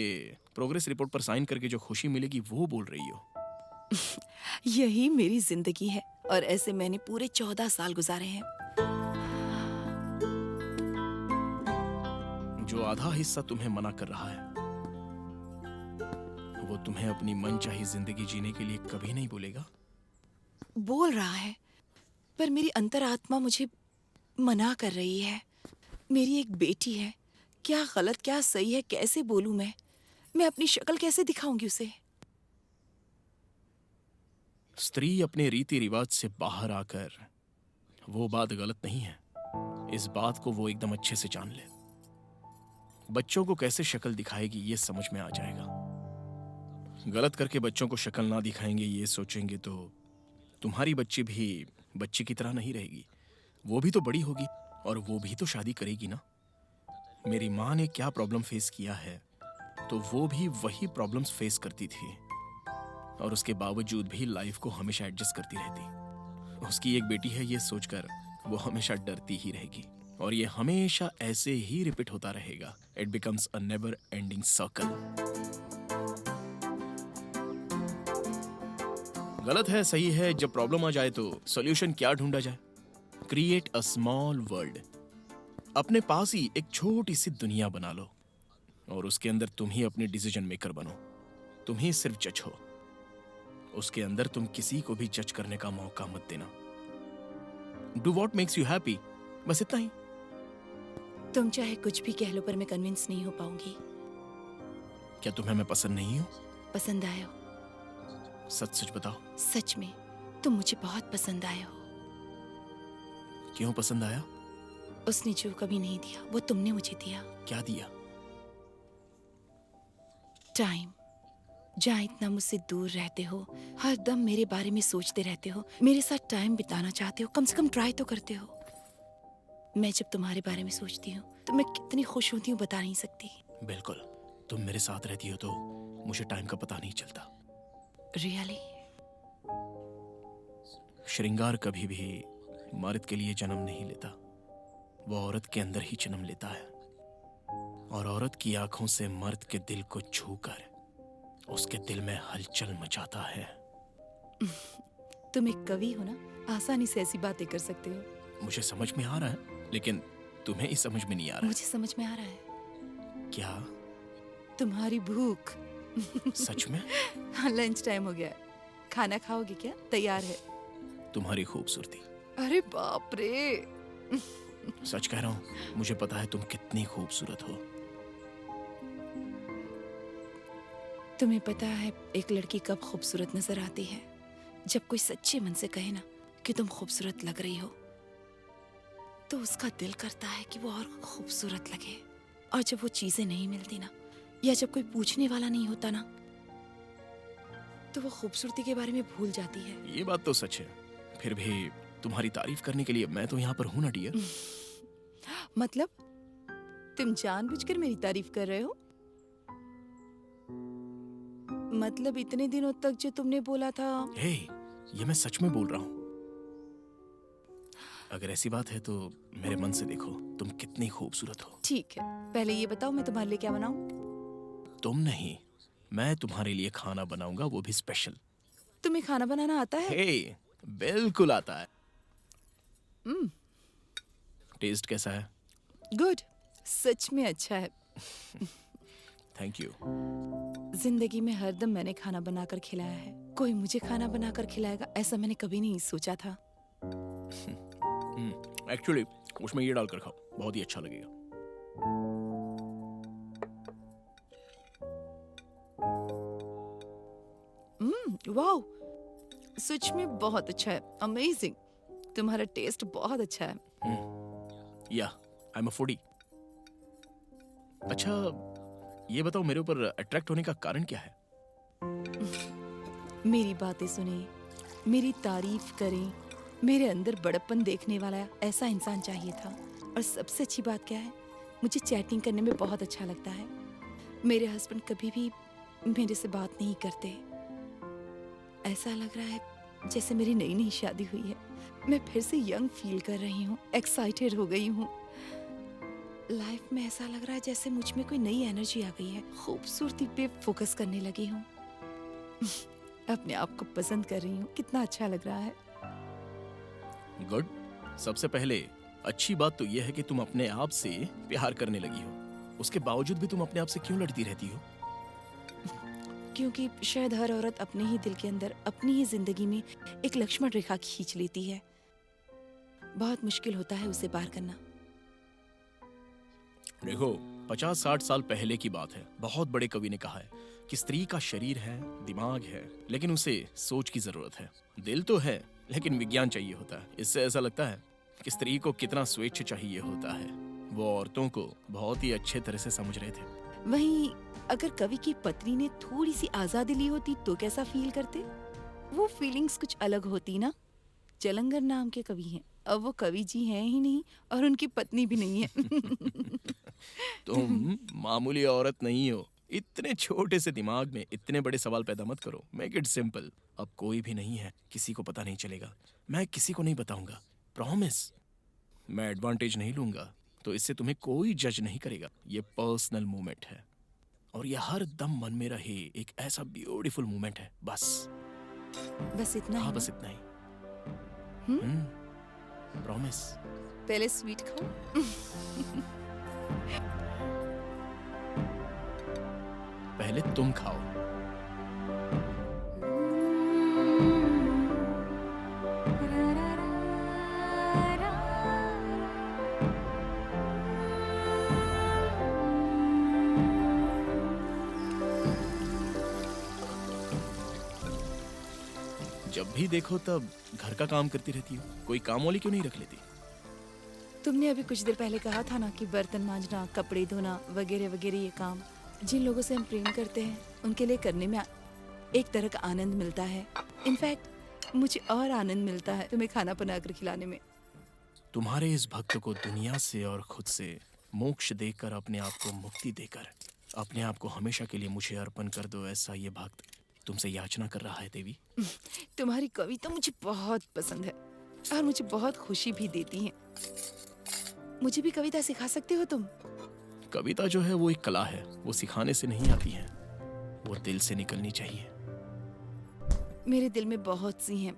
प्रोग्रेस रिपोर्ट पर साइन करके जो खुशी मिलेगी वो बोल रही हो? यही मेरी जिंदगी है, और ऐसे मैंने पूरे 14 साल गुजारे हैं। जो आधा हिस्सा तुम्हें मना कर रहा है वो तुम्हें अपनी मनचाही जिंदगी जीने के लिए कभी नहीं बोलेगा। बोल रहा है, पर मेरी अंतरात्मा मुझे मना कर रही है। मेरी एक बेटी है, क्या गलत क्या सही है कैसे बोलूं मैं अपनी शक्ल कैसे दिखाऊंगी उसे? स्त्री अपने रीति रिवाज से बाहर आकर वो बात गलत नहीं है, इस बात को वो एकदम अच्छे से जान ले। बच्चों को कैसे शक्ल दिखाएगी ये समझ में आ जाएगा। गलत करके बच्चों को शक्ल ना दिखाएंगे ये सोचेंगे तो तुम्हारी बच्ची भी बच्ची की तरह नहीं रहेगी, वो भी तो बड़ी होगी और वो भी तो शादी करेगी ना। मेरी माँ ने क्या प्रॉब्लम फेस किया है तो वो भी वही प्रॉब्लम्स फेस करती थी और उसके बावजूद भी लाइफ को हमेशा एडजस्ट करती रहती। उसकी एक बेटी है ये सोचकर वो हमेशा डरती ही रहेगी और ये हमेशा ऐसे ही रिपीट होता रहेगा। It becomes a never ending circle. गलत है सही है, जब प्रॉब्लम आ जाए तो सॉल्यूशन क्या ढूंढा जाए? Create a small world. अपने पास ही एक छोटी सी दुनिया बना लो और उसके अंदर तुम ही अपनी डिसीजन मेकर बनो। तुम ही सिर्फ जज हो, उसके अंदर तुम किसी को भी जज करने का मौका मत देना। Do what makes you happy, बस इतना ही। तुम चाहे कुछ भी कह लो पर मैं कन्विंस नहीं हो पाऊंगी। क्या तुम्हें मैं पसंद नहीं हूँ? पसंद आए हो, सच सच बताओ। सच में तुम मुझे बहुत पसंद आए हो। क्यों पसंद आया? उसने जो कभी नहीं दिया वो तुमने मुझे दिया। क्या दिया? टाइम। जहाँ इतना मुझसे दूर रहते हो, हर दम मेरे बारे में सोचते रहते हो, मेरे साथ टाइम बिताना चाहते हो, कम से कम ट्राई तो करते हो। मैं जब तुम्हारे बारे में सोचती हूँ तो मैं कितनी खुश होती हूँ बता नहीं सकती। बिल्कुल, तुम मेरे साथ रहती हो तो मुझे टाइम का पता नहीं चलता। रियली? श्रृंगार कभी भी मर्द के लिए जन्म नहीं लेता, वो औरत के अंदर ही जन्म लेता है और औरत की आंखों से मर्द के दिल को छूकर उसके दिल में हलचल मचाता है। तुम एक कवि हो ना, आसानी से ऐसी बातें कर सकते हो। मुझे समझ में आ रहा है लेकिन तुम्हें ही समझ में नहीं आ रहा। मुझे समझ में आ रहा है। क्या? तुम्हारी भूख। सच में? हाँ, लंच टाइम हो गया है। खाना खाओगे क्या? तैयार है। तुम्हारी खूबसूरती। अरे बाप रे। सच कह रहा हूँ, मुझे पता है तुम कितनी खूबसूरत हो। तुम्हें पता है एक लड़की कब खूबसूरत नजर आती है? जब कोई सच्चे मन से कहे ना कि तुम खूबसूरत लग रही हो तो उसका दिल करता है कि वो और खूबसूरत लगे। और जब वो चीजें नहीं मिलती ना, या जब कोई पूछने वाला नहीं होता ना, तो वो खूबसूरती के बारे में भूल जाती है। ये बात तो सच है, फिर भी तुम्हारी तारीफ करने के लिए मैं तो यहाँ पर हूँ ना डियर। मतलब तुम जानबूझकर मेरी तारीफ कर रहे हो? मतलब इतने दिनों तक जो तुमने बोला था। हे, ये मैं सच में बोल रहा हूँ। अगर ऐसी बात है तो मेरे मन से देखो, तुम कितनी खूबसूरत हो। ठीक है, पहले ये बताओ मैं तुम्हारे लिए क्या बनाऊं? तुम नहीं, मैं तुम्हारे लिए खाना बनाऊंगा, वो भी स्पेशल। तुम्हें खाना बनाना आता है? हे, बिल्कुल आता है। टेस्ट कैसा है? गुड, सच में अच्छा है। Thank you. जिंदगी में हरदम मैंने खाना बनाकर खिलाया है। कोई मुझे खाना बनाकर खिलाएगा ऐसा मैंने कभी नहीं सोचा था। एक्चुअली उसमें ये डालकर खाओ, बहुत ही अच्छा लगेगा। वाओ, सच में बहुत अच्छा है। अमेजिंग, तुम्हारा टेस्ट बहुत अच्छा है। या, आई एम अ फूडी। अच्छा, ये बताओ मेरे ऊपर अट्रैक्ट होने का कारण क्या है? मेरी बातें सुने, मेरी तारीफ करें, मेरे अंदर बड़प्पन देखने वाला ऐसा इंसान चाहिए था। और सबसे अच्छी बात क्या है, मुझे चैटिंग करने में बहुत अच्छा लगता है। मेरे हस्बैंड कभी भी मेरे से बात नहीं करते। ऐसा लग रहा है जैसे मेरी नई नई शादी हुई है। मैं फिर से यंग फील कर रही हूँ, एक्साइटेड हो गई हूँ। लाइफ में ऐसा लग रहा है जैसे मुझ में कोई नई एनर्जी आ गई है। खूबसूरती पे फोकस करने लगी हूँ। अपने आप को पसंद कर रही हूँ। कितना अच्छा लग रहा है। गुड। सबसे पहले अच्छी बात तो यह है कि तुम अपने आप से प्यार करने लगी हो। उसके बावजूद भी तुम अपने आप से क्यों लड़ती रहती हो? क्योंकि शायद हर औरत अपने ही दिल के अंदर, अपनी ही जिंदगी में एक लक्ष्मण रेखा खींच लेती है। बहुत मुश्किल होता है उसे पार करना। देखो, 50-60 साल पहले की बात है। बहुत बड़े कवि ने कहा है कि स्त्री का शरीर है, दिमाग है, लेकिन उसे सोच की जरूरत है। दिल तो है लेकिन विज्ञान चाहिए होता है। इससे ऐसा लगता है कि स्त्री को कितना स्वेच्छ चाहिए होता है। वो औरतों को बहुत ही अच्छे तरह से समझ रहे थे। वहीं अगर कवि की पत्नी ने थोड़ी सी आजादी ली होती तो कैसा फील करते? वो फीलिंग्स कुछ अलग होती ना। जलंगर नाम के कवि हैं, अब वो कवि जी हैं ही नहीं और उनकी पत्नी भी नहीं है। तुम मामूली औरत नहीं हो। इतने छोटे से दिमाग में इतने बड़े सवाल पैदा मत करो। Make it simple. अब कोई भी नहीं है, किसी को पता नहीं चलेगा। मैं किसी को नहीं बताऊंगा, प्रॉमिस। मैं एडवांटेज नहीं लूंगा, तो इससे तुम्हें कोई जज नहीं करेगा। ये पर्सनल मोमेंट है और ये हर दम मन में रहे एक ऐसा ब्यूटीफुल मोमेंट है। बस बस इतना हाँ, ही बस ना? इतना ही। हम्म? प्रॉमिस। पहले स्वीट खाओ। पहले तुम खाओ। जब भी देखो तब घर का काम करती रहती हो। कोई काम वाली क्यों नहीं रख लेती? तुमने अभी कुछ देर पहले कहा था ना कि बर्तन मांजना, कपड़े धोना वगैरह वगैरह ये काम जिन लोगों से हम प्रेम करते हैं उनके लिए करने में एक तरह का आनंद मिलता है। इनफैक्ट मुझे और आनंद मिलता है तुम्हें खाना बनाकर खिलाने में। तुम्हारे इस भक्त को दुनिया से और खुद से मोक्ष देकर, अपने आप को मुक्ति देकर, अपने आप को हमेशा के लिए मुझे अर्पण कर दो, ऐसा ये भक्त तुमसे याचना कर रहा है देवी। तुम्हारी कविता मुझे बहुत पसंद है और मुझे बहुत खुशी भी देती है। मुझे भी कविता सिखा सकते हो तुम? कविता जो है वो एक कला है, वो सिखाने से नहीं आती है, वो दिल से निकलनी चाहिए। मेरे दिल में बहुत सी हैं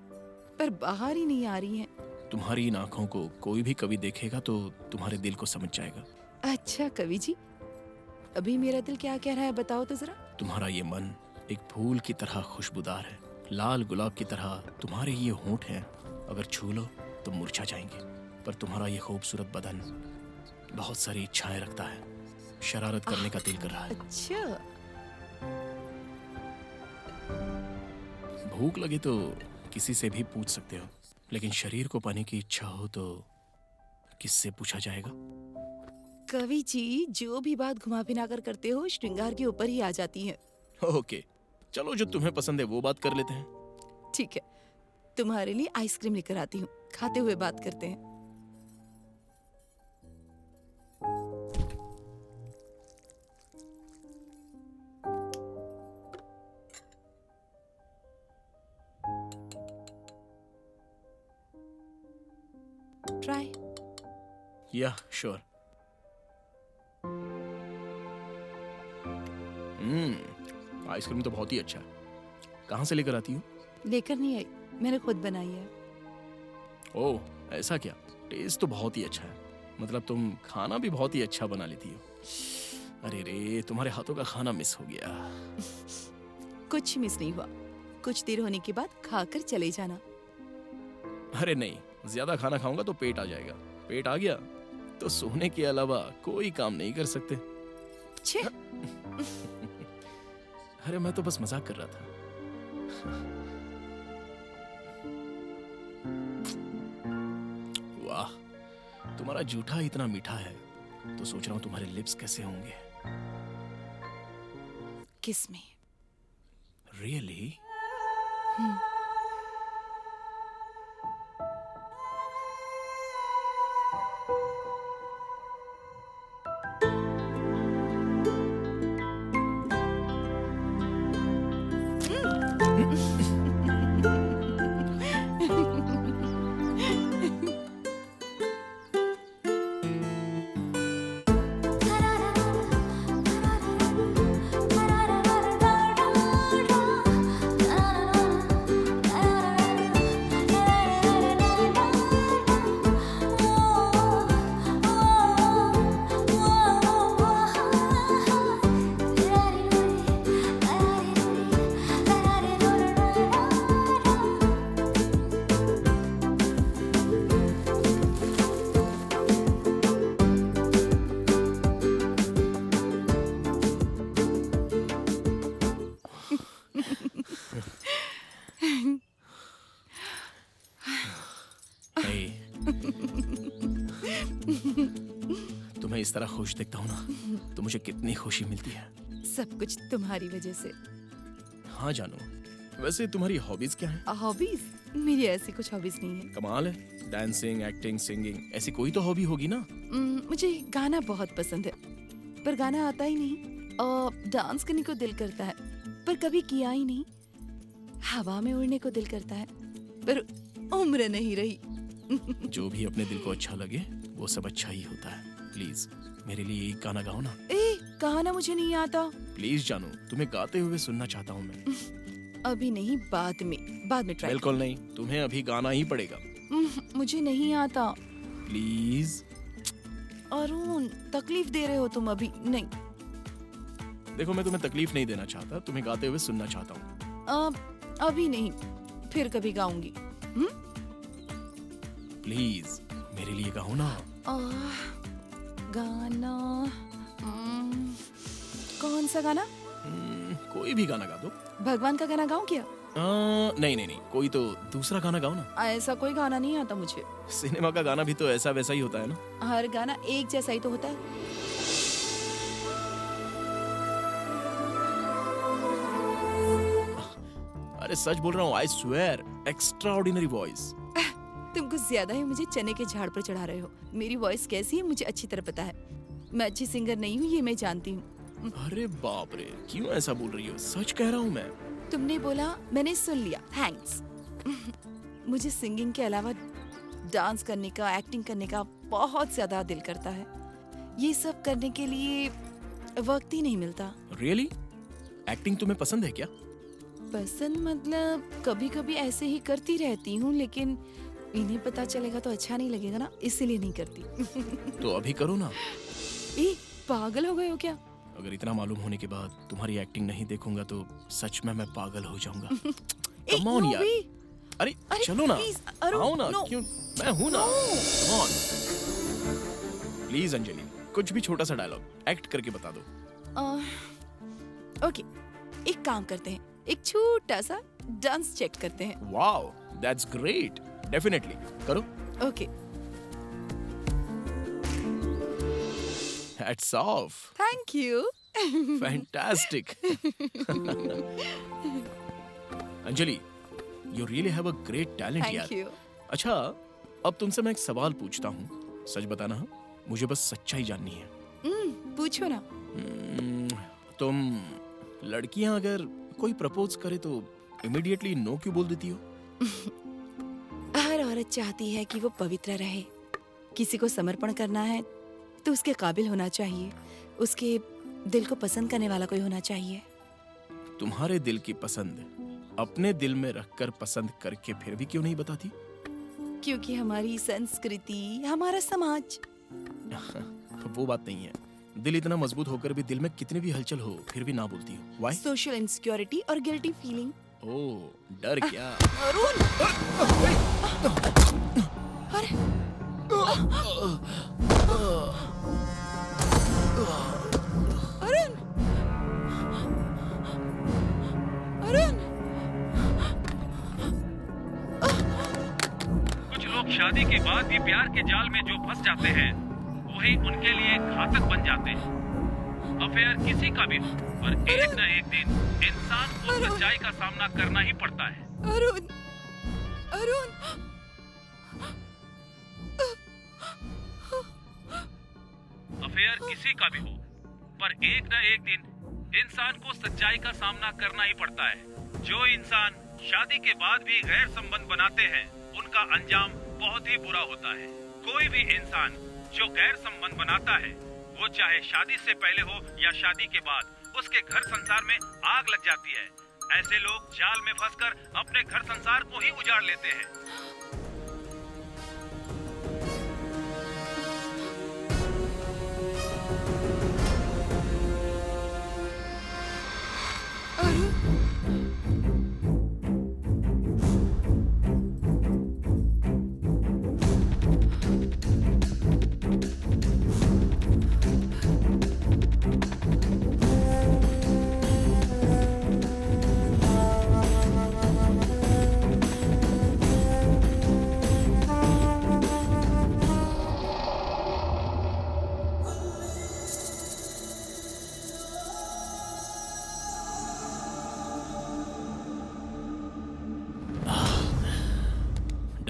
पर बाहर ही नहीं आ रही हैं। तुम्हारी इन आंखों को कोई भी कवि देखेगा तो तुम्हारे दिल को समझ जाएगा। अच्छा कवि जी, अभी मेरा दिल क्या कह रहा है बताओ तो जरा। तुम्हारा ये मन एक फूल की तरह खुशबूदार है, लाल गुलाब की तरह तुम्हारे ये होंठ हैं, अगर छू लो तो मुरझा जाएंगे। पर तुम्हारा ये खूबसूरत बदन बहुत सारी इच्छाएं रखता है, शरारत करने का दिल कर रहा है। अच्छा, भूख लगे तो किसी से भी पूछ सकते हो, लेकिन शरीर को पाने की इच्छा हो तो किससे पूछा जाएगा? कवि जी जो भी बात घुमा फिरा कर करते हो श्रृंगार के ऊपर ही आ जाती है। ओके, चलो जो तुम्हें पसंद है वो बात कर लेते हैं। ठीक है, तुम्हारे लिए आइसक्रीम लेकर आती हूँ, खाते हुए बात करते हैं। ट्राई। या श्योर। आइसक्रीम तो बहुत ही अच्छा है। कहाँ से लेकर आती हो? लेकर नहीं आई, मैंने खुद बनाई है। ओह, ऐसा क्या? टेस्ट तो बहुत ही अच्छा है। मतलब तुम खाना भी बहुत ही अच्छा बना लेती हो। अरे रे, तुम्हारे हाथों का खाना मिस हो गया। कुछ मिस नहीं हुआ, कुछ देर होने के बाद खाकर चले जाना। अरे नहीं, ज्यादा खाना खाऊंगा तो पेट आ जाएगा। पेट आ गया तो सोने के अलावा कोई काम नहीं कर सकते। छे, अरे मैं तो बस मजाक कर रहा था। वाह, तुम्हारा जूठा इतना मीठा है तो सोच रहा हूँ तुम्हारे लिप्स कैसे होंगे। किस में? रियली? तुम्हें इस तरह खुश देखता हूँ ना तो मुझे कितनी खुशी मिलती है। सब कुछ तुम्हारी वजह से। हाँ जानू, वैसे तुम्हारी हॉबीज क्या है? हॉबीज? मेरी ऐसी कुछ हॉबीज नहीं है। कमाल है, डांसिंग, एक्टिंग, सिंगिंग, ऐसी कोई तो हॉबी होगी ना? मुझे गाना बहुत पसंद है, पर गाना आता ही नहीं। डांस करने को दिल करता है, पर कभी किया ही नहीं। हवा में उड़ने को दिल करता है, पर उम्र नहीं रही। जो भी अपने दिल को अच्छा लगे वो सब अच्छा ही होता है। प्लीज मेरे लिए एक गाना गाओ ना। गाना मुझे नहीं आता। प्लीज जानू, तुम्हें गाते हुए सुनना चाहता हूँ मैं। अभी नहीं, बाद में ट्राई। बिल्कुल नहीं, तुम्हें अभी गाना ही पड़ेगा। मुझे नहीं आता। प्लीज। अरुण, तकलीफ दे रहे हो तुम अभी। नहीं। देखो, मैं तुम्हें तकलीफ नहीं देना चाहता, तुम्हें गाते हुए सुनना चाहता हूँ। अभी नहीं, फिर कभी गाऊंगी। प्लीज मेरे लिए गाओ ना। गाना कौन सा गाना? कोई भी गाना गा दो। भगवान का गाना गाऊं क्या? नहीं, कोई तो दूसरा गाना गाओ ना। ऐसा कोई गाना नहीं आता मुझे। सिनेमा का गाना भी तो ऐसा वैसा ही होता है ना। हर गाना एक जैसा ही तो होता है। अरे सच बोल रहा हूँ, आई स्वेयर, एक्स्ट्राऑर्डिनरी वॉइस। तुम कुछ ज्यादा ही मुझे चने के झाड़ पर चढ़ा रहे हो। मेरी वॉइस कैसी है मुझे अच्छी तरह पता है। मैं अच्छी सिंगर नहीं हूँ, ये मैं जानती हूँ। अरे बाप रे, क्यों ऐसा बोल रही हो? सच कह रहा हूँ मैं। तुमने बोला, मैंने सुन लिया, थैंक्स। मुझे सिंगिंग के अलावा डांस करने का, एक्टिंग करने का बहुत ज्यादा दिल करता है। ये सब करने के लिए वक्त ही नहीं मिलता। रियली? एक्टिंग तुम्हें पसंद है क्या? पसंद मतलब कभी कभी ऐसे ही करती रहती हूँ, लेकिन इन्हें पता चलेगा तो अच्छा नहीं लगेगा ना, इसीलिए नहीं करती। तो अभी करो ना। पागल हो गए हो क्या? अगर इतना मालूम होने के बाद तुम्हारी एक्टिंग नहीं देखूंगा तो सच में मैं पागल हो जाऊंगा। कम ऑन यार। अरे चलो ना, आओ ना। क्यों? मैं हूं ना। कम ऑन प्लीज अंजलि, कुछ भी छोटा सा डायलॉग एक्ट करके बता दो। ओके, एक काम करते हैं, एक छोटा सा डांस चेक करते हैं। Wow, that's great. डेफिनेटली करो। Okay. Hats off. Thank you. Fantastic. Anjali, you really have a great talent यार। Thank you. अच्छा, अब तुमसे मैं एक सवाल पूछता हूँ, सच बताना। मुझे बस सच्चाई जाननी है। पूछो ना। तुम लड़कियां अगर कोई प्रपोज करे तो इमीडिएटली नो क्यों बोल देती हो? हर औरत चाहती है कि वो पवित्र रहे। किसी को समर्पण करना है तो उसके काबिल होना चाहिए, उसके दिल को पसंद करने वाला कोई होना चाहिए। तुम्हारे दिल की पसंद अपने दिल में रखकर पसंद करके फिर भी क्यों नहीं बताती? क्योंकि हमारी संस्कृति, हमारा समाज। वो बात नहीं है। दिल इतना मजबूत होकर भी दिल में कितनी भी हलचल हो फिर भी ना बोलती हो। व्हाई? सोशल इनसिक्योरिटी और गिल्टी फीलिंग। ओह, डर क्या? अरुण! अरे! अरुण! अरुण! कुछ लोग शादी के बाद भी प्यार के जाल में जो फंस जाते हैं, वही उनके लिए घातक बन जाते हैं। अफेयर किसी का भी हो, पर एक न एक दिन इंसान को सच्चाई का सामना करना ही पड़ता है। अरुण! अरुण! अफेयर किसी का भी हो, पर एक न एक दिन इंसान को सच्चाई का सामना करना ही पड़ता है। जो इंसान शादी के बाद भी गैर संबंध बनाते हैं, उनका अंजाम बहुत ही बुरा होता है। कोई भी इंसान जो गैर संबंध बनाता है, वो चाहे शादी से पहले हो या शादी के बाद, उसके घर संसार में आग लग जाती है। ऐसे लोग जाल में फंसकर अपने घर संसार को ही उजाड़ लेते हैं।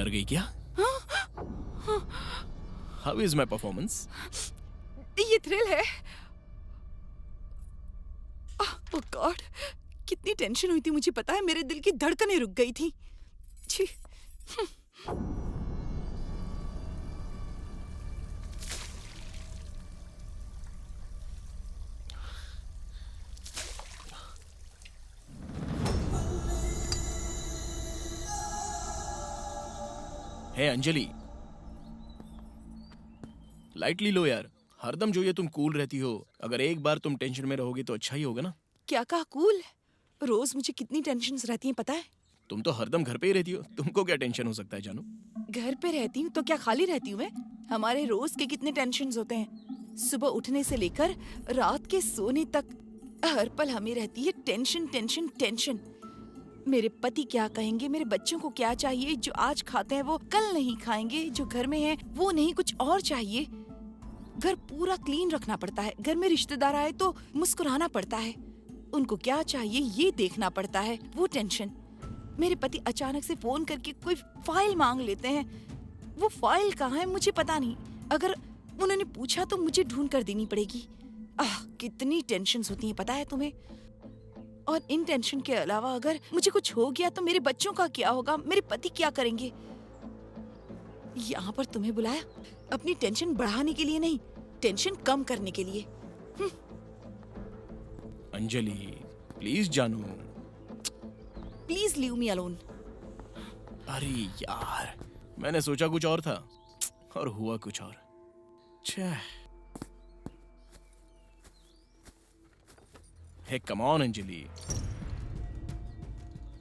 डर गई क्या? How is my performance? ये थ्रिल है। ओह गॉड, कितनी टेंशन हुई थी मुझे पता है, मेरे दिल की धड़कनें रुक गई थी। छी। हे अंजलि, लाइटली लो यार। हरदम जो ये तुम कूल रहती हो, अगर एक बार तुम टेंशन में रहोगी तो अच्छा ही होगा ना। क्या कहा कूल? रोज मुझे कितनी टेंशन्स रहती हैं पता है? तुम तो हरदम घर पे ही रहती हो, तुमको क्या टेंशन हो सकता है जानू? घर पे रहती हूँ तो क्या खाली रहती हूँ मैं? हमारे रोज के कितने टेंशन्स होते हैं। सुबह उठने से लेकर रात के सोने तक हर पल हमें रहती है टेंशन टेंशन टेंशन। मेरे पति क्या कहेंगे, मेरे बच्चों को क्या चाहिए, जो आज खाते हैं वो कल नहीं खाएंगे, जो घर में है वो नहीं कुछ और चाहिए। घर पूरा क्लीन रखना पड़ता है, घर में रिश्तेदार आए तो मुस्कुराना पड़ता है, उनको क्या चाहिए ये देखना पड़ता है, वो टेंशन। मेरे पति अचानक से फोन करके कोई फाइल मांग लेते हैं, वो फाइल कहाँ है मुझे पता नहीं, अगर उन्होंने पूछा तो मुझे ढूंढ कर देनी पड़ेगी। कितनी टेंशन्स होती हैं पता है तुम्हें। और इन टेंशन के अलावा अगर मुझे कुछ हो गया तो मेरे बच्चों का क्या होगा, मेरे पति क्या करेंगे। यहाँ पर तुम्हें बुलाया अपनी टेंशन बढ़ाने के लिए नहीं, टेंशन कम करने के लिए। अंजलि प्लीज जानू। Please leave me alone. अरे यार, मैंने सोचा कुछ और था और हुआ कुछ और। छे। हे कम ऑन अंजलि,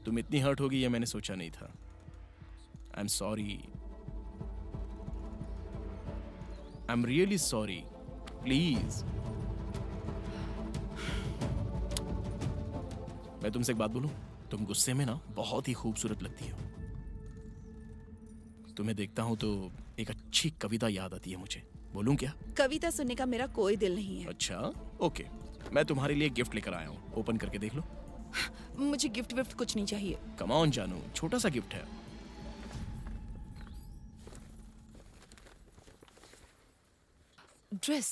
तुम इतनी हर्ट होगी ये मैंने सोचा नहीं था। I am sorry, I am really sorry, please. मैं तुमसे एक बात बोलूं, तुम गुस्से में ना बहुत ही खूबसूरत लगती हो। तुम्हें देखता हूं तो एक अच्छी कविता याद आती है मुझे। बोलूं क्या? कविता सुनने का मेरा कोई दिल नहीं है। अच्छा ओके, मैं तुम्हारे लिए गिफ्ट लेकर आया हूँ, ओपन करके देख लो। मुझे गिफ्ट विफ्ट कुछ नहीं चाहिए। कम ऑन जानू, छोटा सा गिफ्ट है। ड्रेस?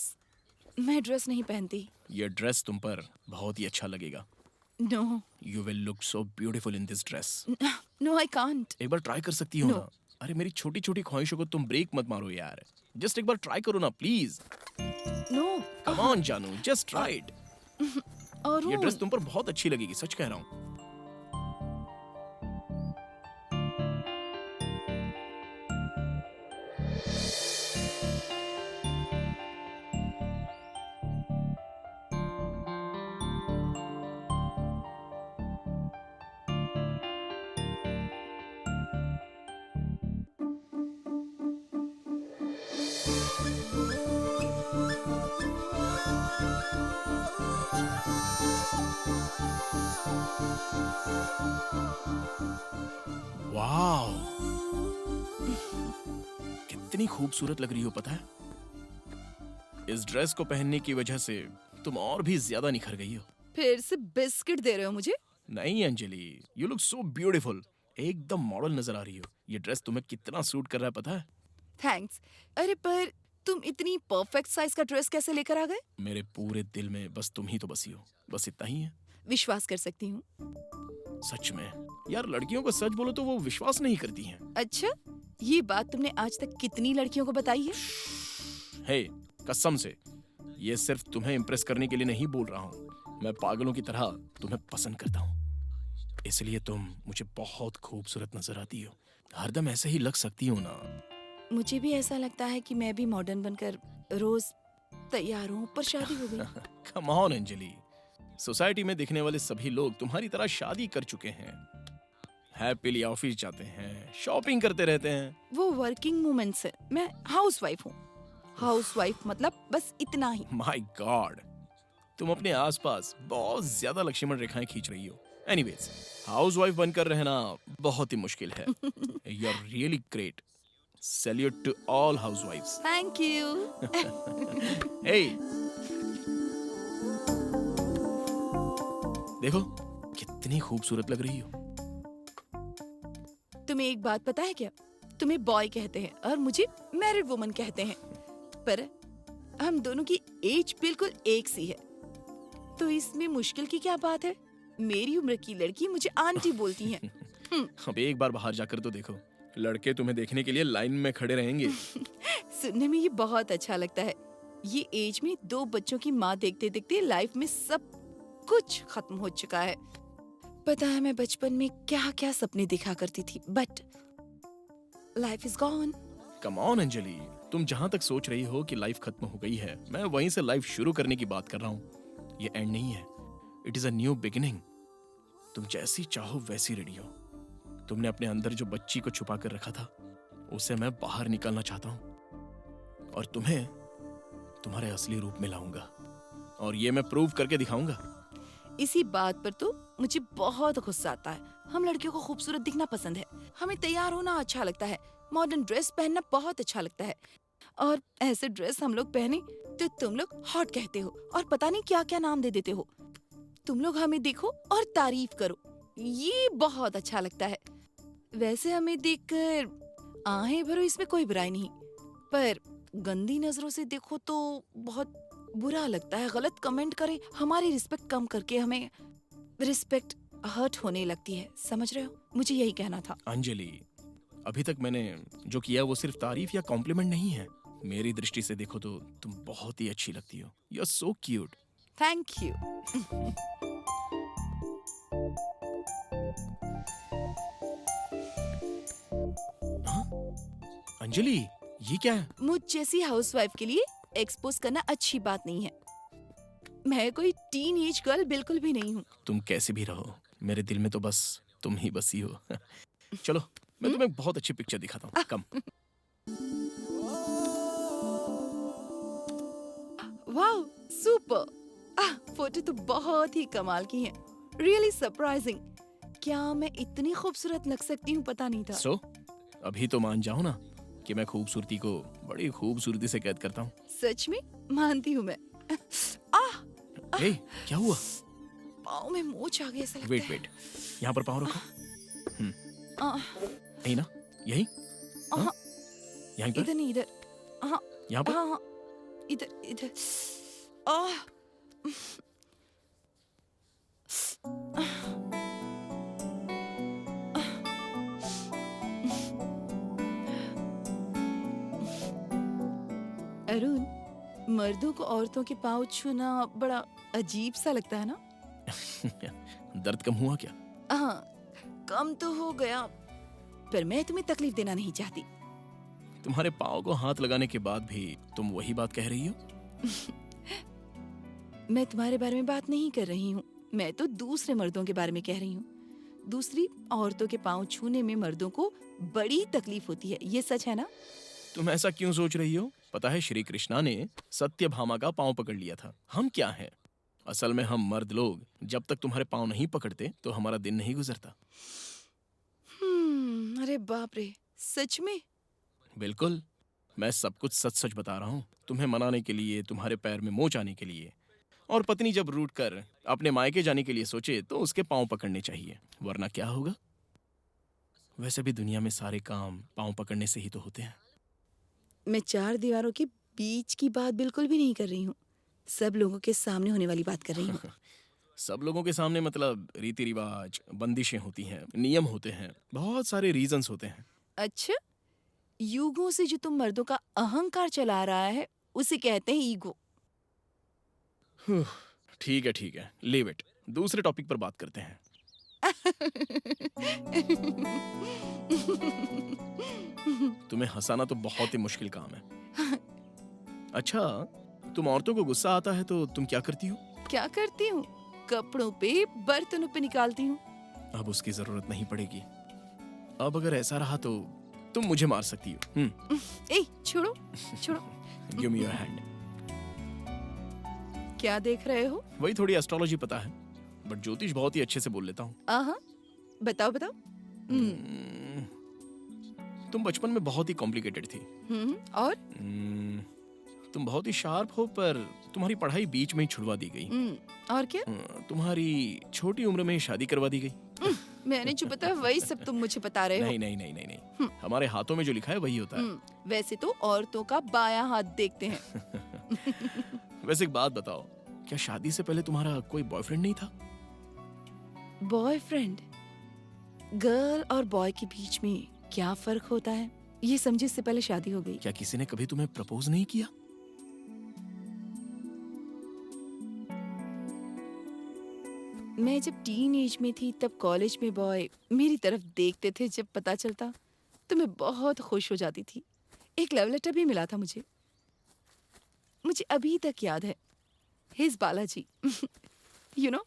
मैं ड्रेस नहीं पहनती। ये ड्रेस तुम पर बहुत ही अच्छा लगेगा। No you will look so beautiful in this dress. No I can't. एक बार ट्राई कर सकती हो No. ना। अरे मेरी छोटी छोटी ख्वाहिशों को तुम ब्रेक मत मारो यार, जस्ट एक बार ट्राई करो ना प्लीज। नो कम ऑन जानू, जस्ट ट्राई इट। और ये ड्रेस तुम पर बहुत अच्छी लगेगी, सच कह रहा हूँ। वाओ, कितनी खूबसूरत लग रही हो पता है। इस ड्रेस को पहनने की वजह से तुम और भी ज्यादा निखर गई हो। फिर से बिस्किट दे रहे हो मुझे? नहीं Anjali, you look so beautiful, एकदम मॉडल नजर आ रही हो। ये ड्रेस तुम्हें कितना सूट कर रहा है पता है। थैंक्स। अरे पर तुम इतनी परफेक्ट साइज का ड्रेस कैसे लेकर आ गए? मेरे पूरे दिल में बस तुम ही तो बसी हो, बस इतना ही है। विश्वास कर सकती हूँ। सच में यार, लड़कियों को सच बोलो तो वो विश्वास नहीं करती हैं। अच्छा, ये बात तुमने आज तक कितनी लड़कियों को बताई है? हे कसम से, ये सिर्फ तुम्हें इम्प्रेस करने के लिए नहीं बोल रहा हूँ। मैं पागलों की तरह तुम्हें पसंद करता हूँ, इसलिए तुम मुझे बहुत खूबसूरत नजर आती हो। हरदम ऐसे ही लग सकती हो ना। मुझे भी ऐसा लगता है कि मैं भी मॉडर्न बनकर रोज तैयार हूँ, पर शादी हो गई। कम ऑन अंजलि, सोसाइटी में दिखने वाले सभी लोग तुम्हारी तरह शादी कर चुके हैं, हैप्पीली ऑफिस जाते हैं, शॉपिंग करते रहते हैं। वो वर्किंग वुमेन्स है, मैं हाउसवाइफ हूँ। हाउसवाइफ मतलब बस इतना ही। माय गॉड, तुम अपने आसपास बहुत ज्यादा लक्ष्मण रेखाएं खींच रही हो। एनीवेज, हाउसवाइफ बनकर रहना बहुत ही मुश्किल है। You are really great. Salute to all हाउसवाइफ्स। Thank you. हे, देखो कितनी खूबसूरत लग रही हो। तुम्हें एक बात पता है क्या? तुम्हें बॉय कहते हैं और मुझे मैरिड वुमन कहते हैं, पर हम दोनों की एज बिल्कुल एक सी है, तो इसमें मुश्किल की क्या बात है? मेरी उम्र की लड़की मुझे आंटी बोलती हैं। अब एक बार बाहर जाकर तो देखो, लड़के तुम्हें देखने के लिए लाइन में खड़े रहेंगे। सुनने में ये बहुत अच्छा लगता है। ये एज में 2 बच्चों की माँ देखते देखते लाइफ में सब कुछ खत्म हो चुका है। पता है मैं बचपन में क्या क्या सपने देखा करती थी, but life is gone. Come on Anjali, तुम जहाँ तक सोच रही हो कि लाइफ खत्म हो गई है, मैं वहीं से लाइफ शुरू करने की बात कर रहा हूँ। ये एंड नहीं है, it is a new beginning. तुम जैसी चाहो वैसी रेडी हो। तुमने अपने अंदर जो बच्ची को छुपा कर रखा था, उसे मैं बाहर निकालना चाहता हूँ और तुम्हें तुम्हारे असली रूप में लाऊंगा, और ये मैं प्रूव करके दिखाऊंगा। इसी बात पर तो मुझे बहुत गुस्सा आता है। हम लड़कियों को खूबसूरत दिखना पसंद है, हमें तैयार होना अच्छा लगता है, मॉडर्न ड्रेस पहनना बहुत अच्छा लगता है, और ऐसे ड्रेस हम लोग पहने तो तुम लोग हॉट कहते हो और पता नहीं क्या क्या नाम दे देते हो। तुम लोग हमें देखो और तारीफ करो, ये बहुत अच्छा लगता है। वैसे हमें देखकर आहें भरो, इसमें कोई बुराई नहीं, पर गंदी नजरों से देखो तो बहुत बुरा लगता है। गलत कमेंट करे, हमारी रिस्पेक्ट कम करके हमें रिस्पेक्ट हर्ट होने लगती है, समझ रहे हो? मुझे यही कहना था। अंजलि, अभी तक मैंने जो किया वो सिर्फ तारीफ या कॉम्प्लीमेंट नहीं है। मेरी दृष्टि से देखो तो तुम बहुत ही अच्छी लगती हो। You are so cute. Thank you. Anjali, ये क्या है? मुझ जैसी हाउसवाइफ के लिए एक्सपोज करना अच्छी बात नहीं है। मैं कोई टीन एज गर्ल बिल्कुल भी नहीं हूँ। तुम कैसे भी रहो, मेरे दिल में तो बस तुम ही बसी हो। चलो, मैं तुम्हें बहुत अच्छी पिक्चर दिखाता हूँ। कम। Wow, super. फोटो तो बहुत ही कमाल की है, रियली सरप्राइजिंग। क्या मैं इतनी खूबसूरत लग सकती हूँ? पता नहीं था। सो, अभी तो मान जाओ ना कि मैं खूबसूरती को बड़ी खूबसूरती से कैद करता हूँ। सच में मानती हूँ मैं। ए, क्या हुआ? पाँव में मोच आ गई ऐसा लगता वेट है। वेट, यहाँ पर पाँव रखो। आह, यही ना? यही? हाँ? आह, यहीं पर? इधर नहीं, इधर। हाँ यहाँ पर? हाँ हाँ, इधर इधर। आह, अरुण, मर्दों को औरतों के पाँव छूना बड़ा अजीब सा लगता है ना? दर्द कम हुआ क्या? हाँ, कम तो हो गया, पर मैं तुम्हें तकलीफ देना नहीं चाहती। तुम्हारे पाँव को हाथ लगाने के बाद भी तुम वही बात कह रही हो? मैं तुम्हारे बारे में बात नहीं कर रही हूँ, मैं तो दूसरे मर्दों के बारे में कह रही हूँ। दूसरी औरतों के पाँव छूने में मर्दों को बड़ी तकलीफ होती है, ये सच है ना? तुम ऐसा क्यों सोच रही हो? पता है, श्री कृष्णा ने सत्यभामा का पाँव पकड़ लिया था। हम क्या हैं? असल में हम मर्द लोग जब तक तुम्हारे पाँव नहीं पकड़ते तो हमारा दिन नहीं गुजरता। अरे बाप रे, सच में? बिल्कुल, मैं सब कुछ सच सच बता रहा हूँ। तुम्हें मनाने के लिए, तुम्हारे पैर में मोच आने के लिए, और पत्नी जब रूठ कर अपने मायके जाने के लिए सोचे तो उसके पाँव पकड़ने चाहिए, वरना क्या होगा? वैसे भी दुनिया में सारे काम पाँव पकड़ने से ही तो होते हैं। मैं 4 दीवारों के बीच की बात बिल्कुल भी नहीं कर रही हूँ, सब लोगों के सामने होने वाली बात कर रही हूँ। सब लोगों के सामने मतलब रीति रिवाज, बंदिशें होती हैं, नियम होते हैं, बहुत सारे रीजंस होते हैं। अच्छा, युगों से जो तुम मर्दों का अहंकार चला रहा है उसे कहते हैं ईगो। ठीक है, लीव इट। दूसरे टॉपिक पर बात करते हैं। तुम्हें हंसाना तो बहुत ही मुश्किल काम है। अच्छा, तुम औरतों को गुस्सा आता है तो तुम क्या करती हो? क्या करती हूँ? कपड़ों पे, बर्तनों पे निकालती हूँ। अब उसकी जरूरत नहीं पड़ेगी। अब अगर ऐसा रहा तो तुम मुझे मार सकती हो। ए, छोड़ो छोड़ो। Give me your hand. क्या देख रहे हो? वही थोड़ी एस्ट्रोलॉजी पता है, बट ज्योतिष बहुत ही अच्छे से बोल लेता हूँ। आहा, बताओ बताओ। तुम बचपन में बहुत ही कॉम्प्लिकेटेड थी। और? तुम बहुत ही शार्प हो, पर तुम्हारी पढ़ाई बीच में ही छुड़वा दी गई। और क्या? तुम्हारी छोटी उम्र में शादी करवा दी गई। मैंने जो बताया वही सब तुम मुझे बता रहे हो। नहीं नहीं नहीं नहीं नहीं, हमारे हाथों में जो लिखा है वही होता है। वैसे तो औरतों का बायां हाथ देखते हैं। वैसे एक बात बताओ, क्या शादी से पहले तुम्हारा कोई बॉयफ्रेंड नहीं था? बॉयफ्रेंड, गर्ल और बॉय के बीच में क्या फर्क होता है ये समझे इससे पहले शादी हो गई। क्या किसी ने कभी तुम्हें प्रपोज नहीं किया? मैं जब टीन एज में थी तब कॉलेज में बॉय मेरी तरफ देखते थे, जब पता चलता तो मैं बहुत खुश हो जाती थी। एक लव लेटर भी मिला था मुझे अभी तक याद है। हिज बालाजी यू नो,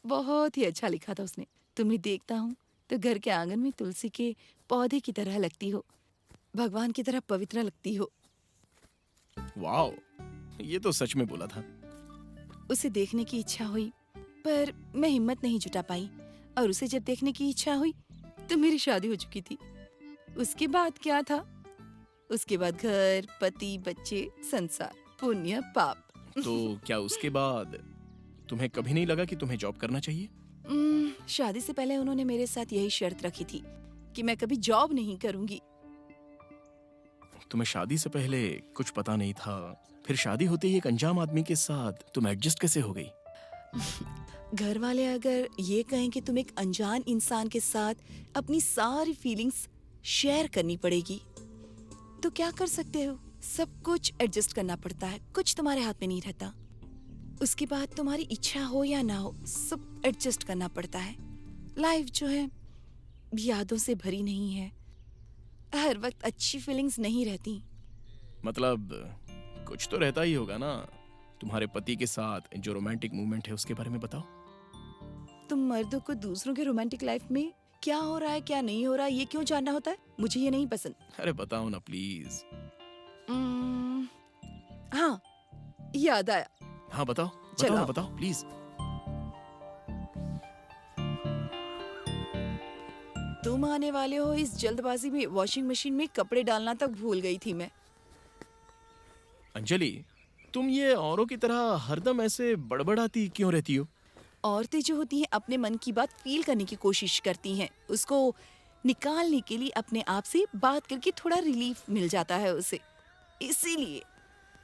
बहुत ही अच्छा लिखा था उसने। तुम्हें देखता हूँ तो घर के आंगन में तुलसी के पौधे की तरह लगती हो, भगवान की तरह पवित्र लगती हो। वाओ, ये तो सच में बोला था। उसे देखने की इच्छा हुई पर मैं हिम्मत नहीं जुटा पाई, और उसे जब देखने की इच्छा हुई तो मेरी शादी हो चुकी थी। उसके बाद क्या था? उसके बाद घर, पति, बच्चे, संसार, पुण्य, पाप। तो क्या उसके बाद तुम्हें कभी नहीं लगा कि तुम्हें जॉब करना चाहिए? शादी से पहले उन्होंने मेरे साथ यही शर्त रखी थी कि मैं कभी जॉब नहीं करूंगी। तुम्हें शादी से पहले कुछ पता नहीं था, फिर शादी होते ही एक अनजान आदमी के साथ तुम एडजस्ट कैसे हो गई? घर वाले अगर ये कहें कि तुम एक अनजान इंसान के साथ अपनी सारी फीलिंग्स शेयर करनी पड़ेगी तो क्या कर सकते हो? सब कुछ एडजस्ट करना पड़ता है, कुछ तुम्हारे हाथ में नहीं रहता। उसके बाद तुम्हारी इच्छा हो या ना हो, सब एडजस्ट करना पड़ता है। लाइफ जो है यादों से भरी नहीं है, हर वक्त अच्छी फीलिंग्स नहीं रहती। मतलब कुछ तो रहता ही होगा ना। तुम्हारे पति के साथ जो रोमांटिक मूवमेंट है उसके बारे में बताओ। तुम मर्दों को दूसरों के रोमांटिक लाइफ में क्या हो रहा है क्या नहीं हो रहा है ये क्यों जानना होता है? मुझे ये नहीं पसंद। अरे बताओ ना प्लीज। हाँ, याद आया। हाँ बताओ, चलो। बताओ ना, बताओ प्लीज। तुम आने वाले हो इस जल्दबाजी में वॉशिंग मशीन में कपड़े डालना तक भूल गई थी मैं। अंजलि, तुम ये औरों की तरह हरदम ऐसे बड़बड़ाती क्यों रहती हो? औरतें जो होती हैं अपने मन की बात फील करने की कोशिश करती हैं, उसको निकालने के लिए अपने आप से बात करके थोड़ा रिलीफ मिल जाता है उसे। इसीलिए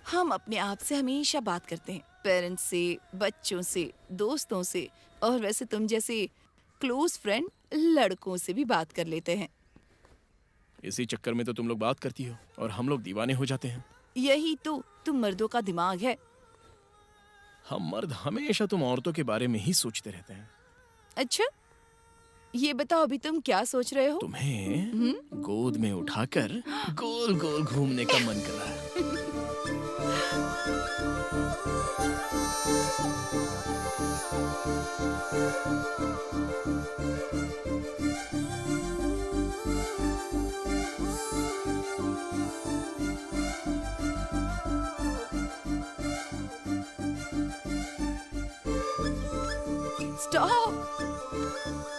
हम अपने आप से हमेशा बात करते हैं, पेरेंट्स से, बच्चों से, दोस्तों से, और वैसे तुम जैसे क्लोज फ्रेंड लड़कों से भी बात कर लेते हैं। इसी चक्कर में तो तुम लोग बात करती हो और हम लोग दीवाने हो जाते हैं। यही तो तुम मर्दों का दिमाग है। हम मर्द हमेशा तुम औरतों के बारे में ही सोचते रहते हैं। अच्छा, ये बताओ अभी तुम क्या सोच रहे हो? तुम्हें गोद में उठाकर गोल गोल घूमने का मन कर रहा है। Stop,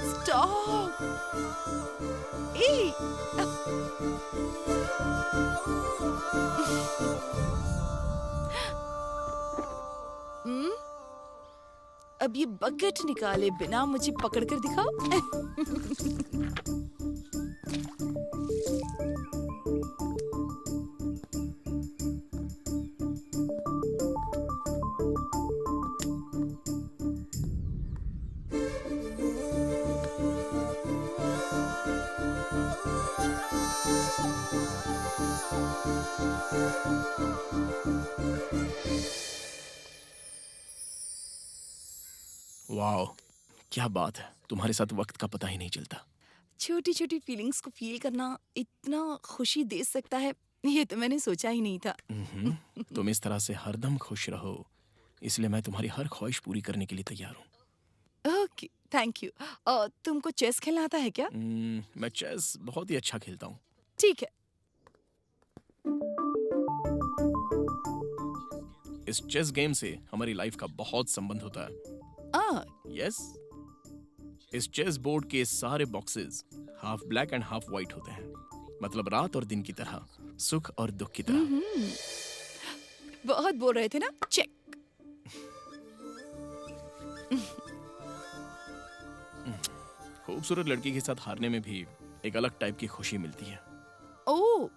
stop. ए, अब ये बकेट निकाले बिना मुझे पकड़ कर दिखाओ। वाओ, क्या बात है, तुम्हारे साथ वक्त का पता ही नहीं चलता। छोटी छोटी फीलिंग्स को फील करना इतना खुशी दे सकता है, ये तो मैंने सोचा ही नहीं था। तुम इस तरह से हरदम खुश रहो, इसलिए मैं तुम्हारी हर ख्वाहिश पूरी करने के लिए तैयार हूँ। Okay, thank you. तुमको चेस खेलना आता है क्या? मैं चेस बहुत ही अच्छा खेलता हूँ। ठीक है। इस चेस गेम से हमारी लाइफ का बहुत संबंध होता है। यस, इस चेस बोर्ड के सारे boxes half black and half white होते हैं, मतलब रात और दिन की तरह, सुख और दुख की तरह। बहुत बोल रहे थे ना, चेक। खूबसूरत लड़की के साथ हारने में भी एक अलग टाइप की खुशी मिलती है। ओह,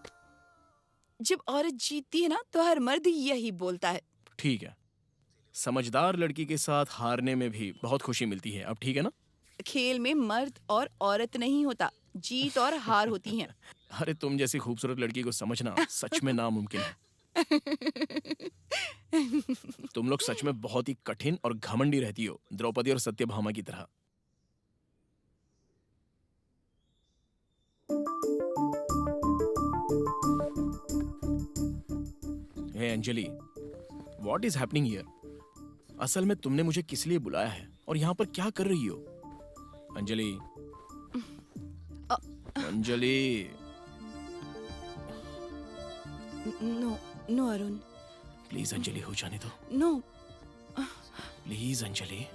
जब औरत जीतती है ना तो हर मर्द यही बोलता है। ठीक है, समझदार लड़की के साथ हारने में भी बहुत खुशी मिलती है। अब ठीक है ना? खेल में मर्द और औरत नहीं होता, जीत और हार होती हैं। अरे तुम जैसी खूबसूरत लड़की को समझना सच में नामुमकिन है। तुम लोग सच में बहुत ही कठिन और घमंडी रहती हो, द्रौपदी और सत्यभामा की तरह। Hey Anjali, what is happening here? असल में तुमने मुझे किस लिए बुलाया है और यहाँ पर क्या कर रही हो? Anjali, Anjali. No no Arun, please Anjali, हो जाने दो। नो। प्लीज अंजलि।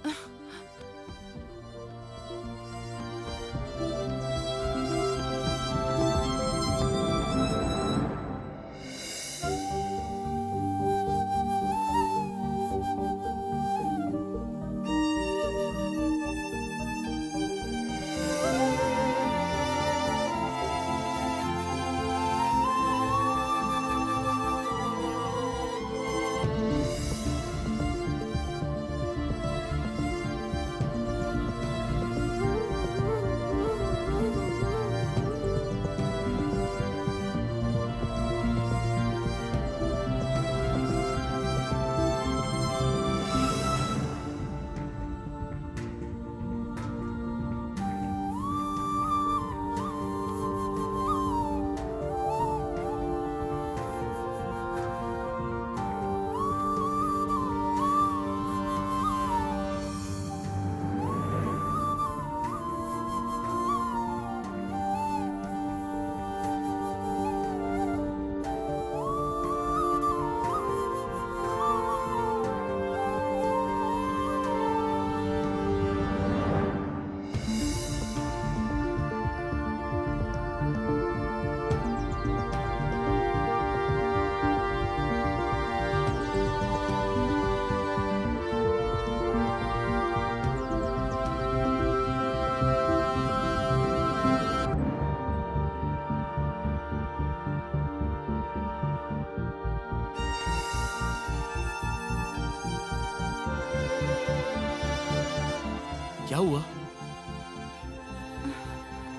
क्या हुआ?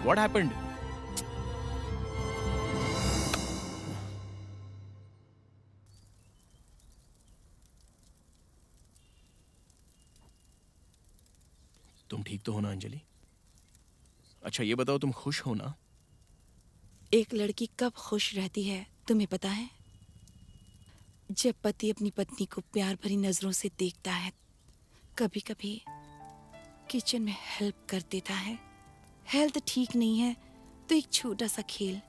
What happened? तुम ठीक तो हो ना अंजलि? अच्छा ये बताओ, तुम खुश हो ना? एक लड़की कब खुश रहती है तुम्हें पता है? जब पति अपनी पत्नी को प्यार भरी नजरों से देखता है, कभी कभी किचन में हेल्प कर देता है। हेल्थ ठीक नहीं है तो एक छोटा सा खेल,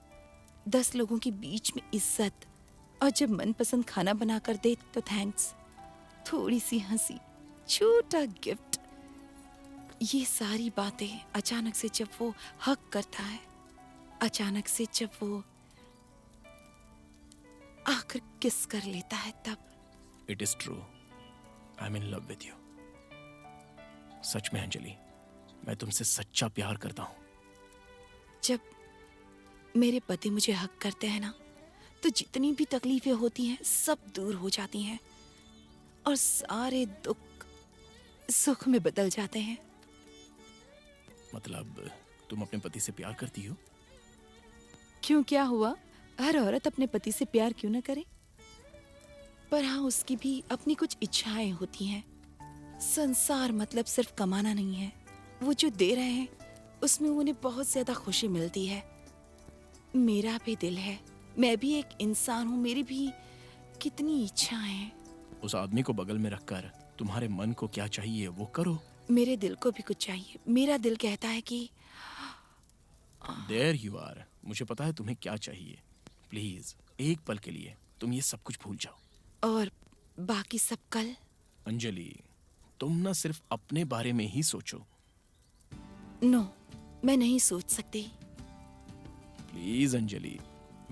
10 लोगों के बीच में इज्जत, और जब मनपसंद खाना बना कर दे तो थैंक्स, थोड़ी सी हंसी, छोटा गिफ्ट। ये सारी बातें अचानक से जब वो हक करता है, अचानक से जब वो आकर किस कर लेता है, तब। It is true, I am in love with you. सच में अंजलि, मैं तुमसे सच्चा प्यार करता हूं। जब मेरे पति मुझे हक करते हैं ना, तो जितनी भी तकलीफें होती हैं सब दूर हो जाती हैं और सारे दुख सुख में बदल जाते हैं। मतलब तुम अपने पति से प्यार करती हो? क्यों, क्या हुआ? हर औरत अपने पति से प्यार क्यों ना करे? पर हाँ, उसकी भी अपनी कुछ इच्छाएं होती हैं। संसार मतलब सिर्फ कमाना नहीं है। वो जो दे रहे हैं उसमें उन्हें बहुत ज्यादा खुशी मिलती है। मेरा भी दिल है, मैं भी एक इंसान हूँ, मेरी भी कितनी इच्छाएं हैं। उस आदमी को बगल में रखकर तुम्हारे मन को क्या चाहिए वो करो। मेरे दिल को भी कुछ चाहिए। मेरा दिल कहता है कि देयर यू आर। मुझे पता है तुम्हें क्या चाहिए। प्लीज एक पल के लिए तुम ये सब कुछ भूल जाओ। और बाकी सब कल। अंजलि, तुम ना सिर्फ अपने बारे में ही सोचो। नो, मैं नहीं सोच सकती। Please Anjali,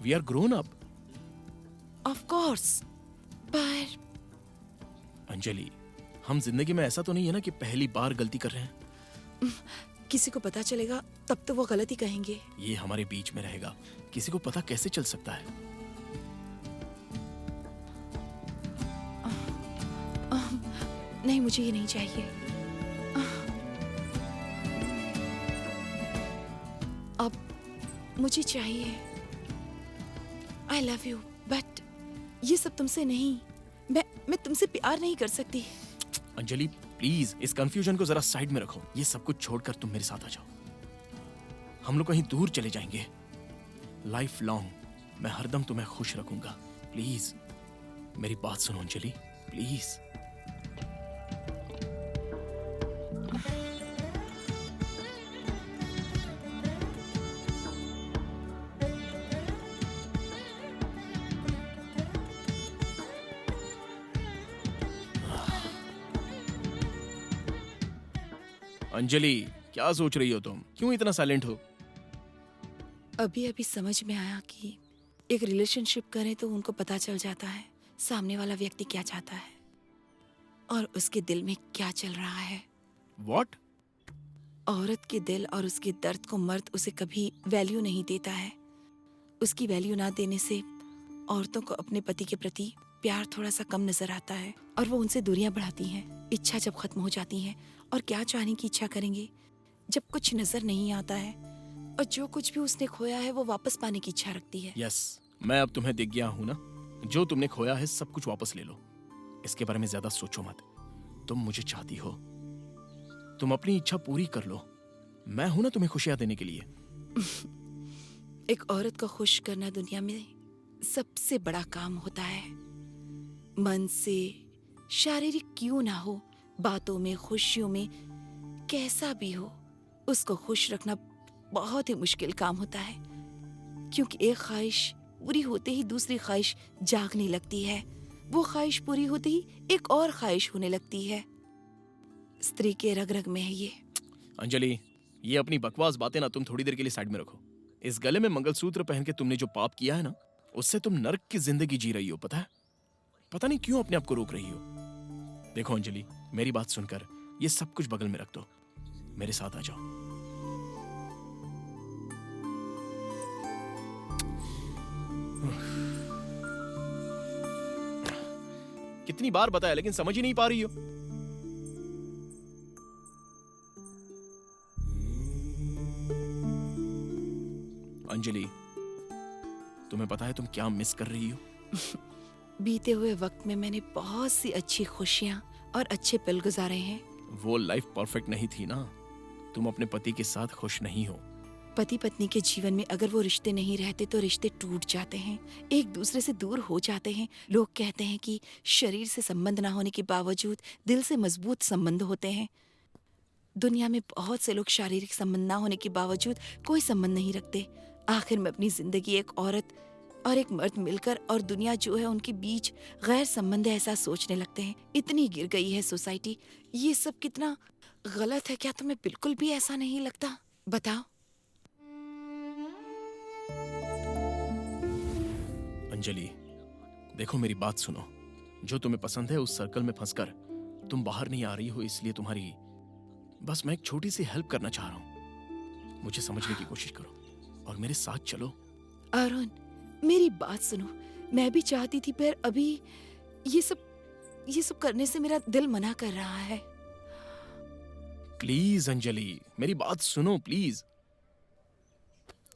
we are grown up. Of course, पर अंजलि, हम जिंदगी में ऐसा तो नहीं है ना कि पहली बार गलती कर रहे हैं। किसी को पता चलेगा तब तो वो गलत ही कहेंगे। ये हमारे बीच में रहेगा, किसी को पता कैसे चल सकता है? नहीं, मुझे ये नहीं चाहिए। अब मुझे चाहिए। आई लव यू, बट ये सब तुमसे नहीं। मैं तुमसे प्यार नहीं कर सकती। अंजलि प्लीज इस कंफ्यूजन को जरा साइड में रखो। ये सब कुछ छोड़कर तुम मेरे साथ आ जाओ। हम लोग कहीं दूर चले जाएंगे। लाइफ लॉन्ग मैं हरदम तुम्हें खुश रखूंगा। प्लीज मेरी बात सुनो अंजलि, प्लीज। अंजलि क्या सोच रही हो तुम? क्यों इतना साइलेंट हो? अभी अभी समझ में आया कि एक रिलेशनशिप करें तो उनको पता चल जाता है सामने वाला व्यक्ति क्या चाहता है और उसके दिल में क्या चल रहा है। What? औरत के दिल और उसके दर्द को मर्द उसे कभी वैल्यू नहीं देता है। उसकी वैल्यू ना देने से औरतों को अपने पति के प्रति प्यार थोड़ा सा कम नजर आता है और वो उनसे दूरियां बढ़ाती हैं। इच्छा जब खत्म हो जाती है और क्या चाहने की इच्छा करेंगे जब कुछ नजर नहीं आता है और जो कुछ भी उसने खोया है वो वापस पाने की इच्छा रखती है। यस, मैं अब तुम्हें दिख गया हूं ना। जो तुमने खोया है सब कुछ वापस ले लो। इसके बारे में ज्यादा सोचो मत। तुम मुझे चाहती हो, तुम अपनी इच्छा पूरी कर लो। मैं हूं ना तुम्हें खुशियां देने के लिए। एक औरत को खुश करना दुनिया में सबसे बड़ा काम होता है। मन से, शारीरिक क्यों ना हो, बातों में, खुशियों में, कैसा भी हो, उसको खुश रखना बहुत ही मुश्किल काम होता है। क्योंकि एक ख्वाहिश पूरी होते ही दूसरी ख्वाहिश जागने लगती है। वो ख्वाहिश पूरी होते ही एक और ख्वाहिश होने लगती है। स्त्री के रग रग में है ये। अंजलि, ये अपनी बकवास बातें ना तुम थोड़ी देर के लिए साइड में रखो। इस गले में मंगलसूत्र पहन के तुमने जो पाप किया है ना, उससे तुम नर्क की जिंदगी जी रही हो। पता है? पता नहीं क्यों अपने आप को रोक रही हो। देखो अंजलि, मेरी बात सुनकर ये सब कुछ बगल में रख दो। मेरे साथ आ जाओ। कितनी बार बताया लेकिन समझ ही नहीं पा रही हो। अंजलि, तुम्हें पता है तुम क्या मिस कर रही हो? बीते हुए वक्त में मैंने बहुत सी अच्छी खुशियां और अच्छे पल गुजारे हैं। वो लाइफ परफेक्ट नहीं थी ना। तुम अपने पति के साथ खुश नहीं हो। पति पत्नी के जीवन में अगर वो रिश्ते नहीं रहते तो रिश्ते टूट जाते हैं, एक दूसरे से दूर हो जाते हैं। लोग कहते हैं कि शरीर से संबंध ना होने के बावजूद दिल से मजबूत संबंध होते हैं। दुनिया में बहुत से लोग शारीरिक संबंध ना होने के बावजूद कोई संबंध नहीं रखते। आखिर में अपनी जिंदगी एक औरत और एक मर्द मिलकर और दुनिया जो है उनके बीच गैर संबंध ऐसा सोचने लगते हैं। इतनी गिर गई है सोसाइटी। ये सब कितना गलत है। क्या तुम्हें बिल्कुल भी ऐसा नहीं लगता? बताओ। अंजलि, देखो मेरी बात सुनो। जो तुम्हें पसंद है उस सर्कल में फंसकर तुम बाहर नहीं आ रही हो, इसलिए तुम्हारी बस मैं एक छोटी सी हेल्प करना चाह रहा हूँ। मुझे समझने की कोशिश करो और मेरे साथ चलो। अरुण, मेरी बात सुनो। मैं भी चाहती थी पर अभी ये सब करने से मेरा दिल मना कर रहा है। प्लीज अंजलि, मेरी बात सुनो प्लीज।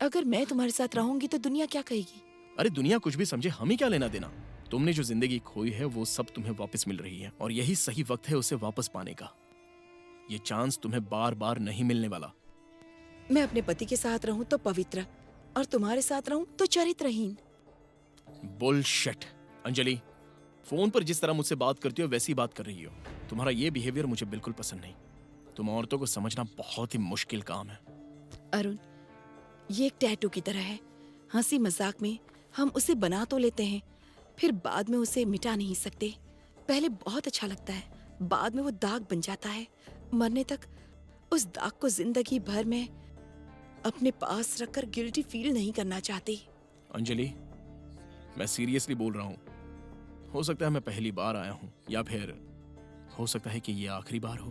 अगर मैं तुम्हारे साथ रहूंगी तो दुनिया क्या कहेगी? अरे दुनिया कुछ भी समझे, हमें क्या लेना देना। तुमने जो जिंदगी खोई है वो सब तुम्हें वापस मिल रही है और यही सही वक्त है उसे वापस पाने का। ये चांस तुम्हें बार बार नहीं मिलने वाला। मैं अपने पति के साथ रहूं तो पवित्र और तुम्हारे साथ रहूं तो चरित्रहीन। बुलशिट। अंजलि, फोन पर जिस तरह मुझसे बात करती हो वैसी बात कर रही हो। तुम्हारा ये बिहेवियर मुझे बिल्कुल पसंद नहीं। तुम औरतों को समझना बहुत ही मुश्किल काम है। अरुण, ये एक टैटू की तरह है। हंसी मजाक में हम उसे बना तो लेते हैं, फिर बाद में उसे मिटा नहीं सकते। पहले बहुत अच्छा लगता है, बाद में वो दाग बन जाता है। मरने तक उस दाग को जिंदगी भर में अपने पास रखकर गिल्टी फील नहीं करना चाहती। अंजलि, मैं सीरियसली बोल रहा हूँ। हो सकता है मैं पहली बार आया हूँ या फिर हो सकता है कि ये आखिरी बार हो।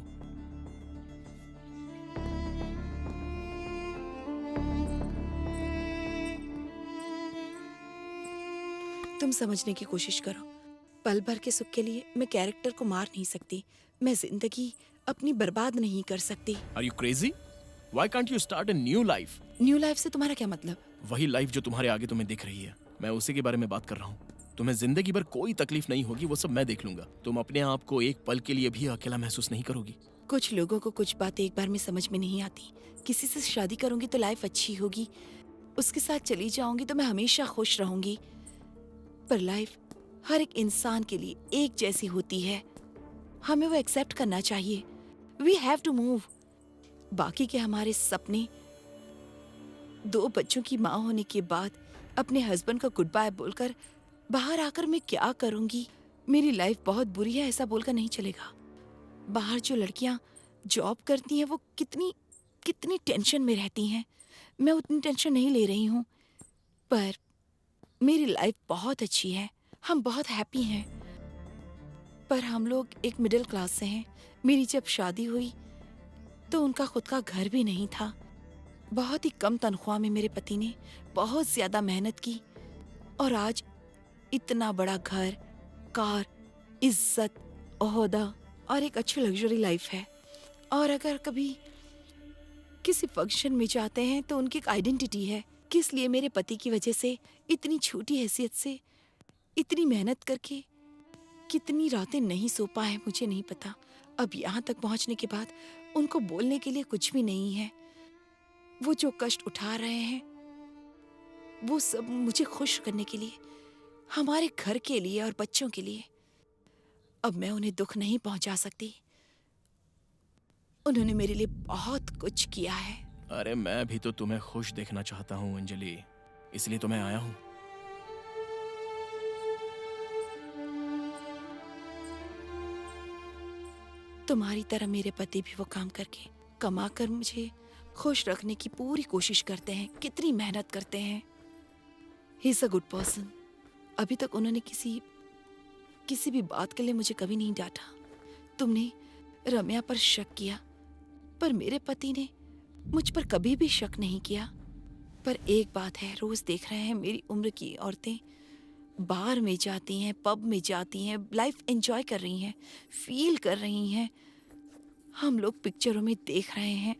तुम समझने की कोशिश करो। पल भर के सुख के लिए मैं कैरेक्टर को मार नहीं सकती। मैं जिंदगी अपनी बर्बाद नहीं कर सकती। Are you crazy? Why can't you start a new life? New life से तुम्हारा क्या मतलब? वही लाइफ जो तुम्हारे आगे तुम्हें दिख रही है, मैं उसी के बारे में बात कर रहा हूँ। तुम्हें जिंदगी भर कोई तकलीफ नहीं होगी, वो सब मैं देख लूंगा। तुम अपने आप को एक पल के लिए भी अकेला महसूस नहीं करोगी। कुछ लोगों को कुछ बातें एक बार में समझ में नहीं आती। किसी से शादी करूंगी तो लाइफ अच्छी होगी, उसके साथ चली जाऊंगी तो मैं हमेशा खुश रहूंगी। पर लाइफ हर एक इंसान के लिए एक जैसी होती है, हमें वो एक्सेप्ट करना चाहिए। We have to move. बाकी के हमारे सपने, 2 बच्चों की माँ होने के बाद अपने हस्बैंड का गुड बाय बोलकर बाहर आकर मैं क्या करूंगी? मेरी लाइफ बहुत बुरी है ऐसा बोलकर नहीं चलेगा। बाहर जो लड़कियां जॉब करती हैं वो कितनी कितनी टेंशन में रहती हैं। मैं उतनी टेंशन नहीं ले रही हूँ, पर मेरी लाइफ बहुत अच्छी है, हम बहुत हैप्पी हैं। पर हम लोग एक मिडिल क्लास से हैं। मेरी जब शादी हुई तो उनका खुद का घर भी नहीं था। बहुत ही कम तनख्वाह में मेरे पति ने बहुत ज्यादा मेहनत की और आज इतना बड़ा घर, कार, इज्जत, ओहदा और एक अच्छी लग्जरी लाइफ है। और अगर कभी किसी फंक्शन में जाते हैं तो उनकी एक आइडेंटिटी है। किस लिए मेरे पति की वजह से इतनी छोटी हैसियत से इतनी मेहनत करके कितनी रातें नहीं सो पाए मुझे नहीं पता। अब यहाँ तक पहुँचने के बाद उनको बोलने के लिए कुछ भी नहीं है। वो जो कष्ट उठा रहे हैं वो सब मुझे खुश करने के लिए, हमारे घर के लिए और बच्चों के लिए। अब मैं उन्हें दुख नहीं पहुंचा सकती। उन्होंने मेरे लिए बहुत कुछ किया है। अरे मैं भी तो तुम्हें खुश देखना चाहता हूँ अंजलि, इसलिए तो मैं आया हूँ। तुम्हारी तरह मेरे पति भी वो काम करके कमा कर मुझे खुश रखने की पूरी कोशिश करते हैं। कितनी मेहनत करते हैं। He is a good person. अभी तक उन्होंने किसी भी बात के लिए मुझे कभी नहीं डांटा। तुमने रम्या पर शक किया, पर मेरे पति ने मुझ पर कभी भी शक नहीं किया। पर एक बात है, रोज देख रहे हैं मेरी उम्र की औरतें बार में जाती हैं, पब में जाती हैं, लाइफ एंजॉय कर रही हैं, फील कर रही हैं। हम लोग पिक्चरों में देख रहे हैं।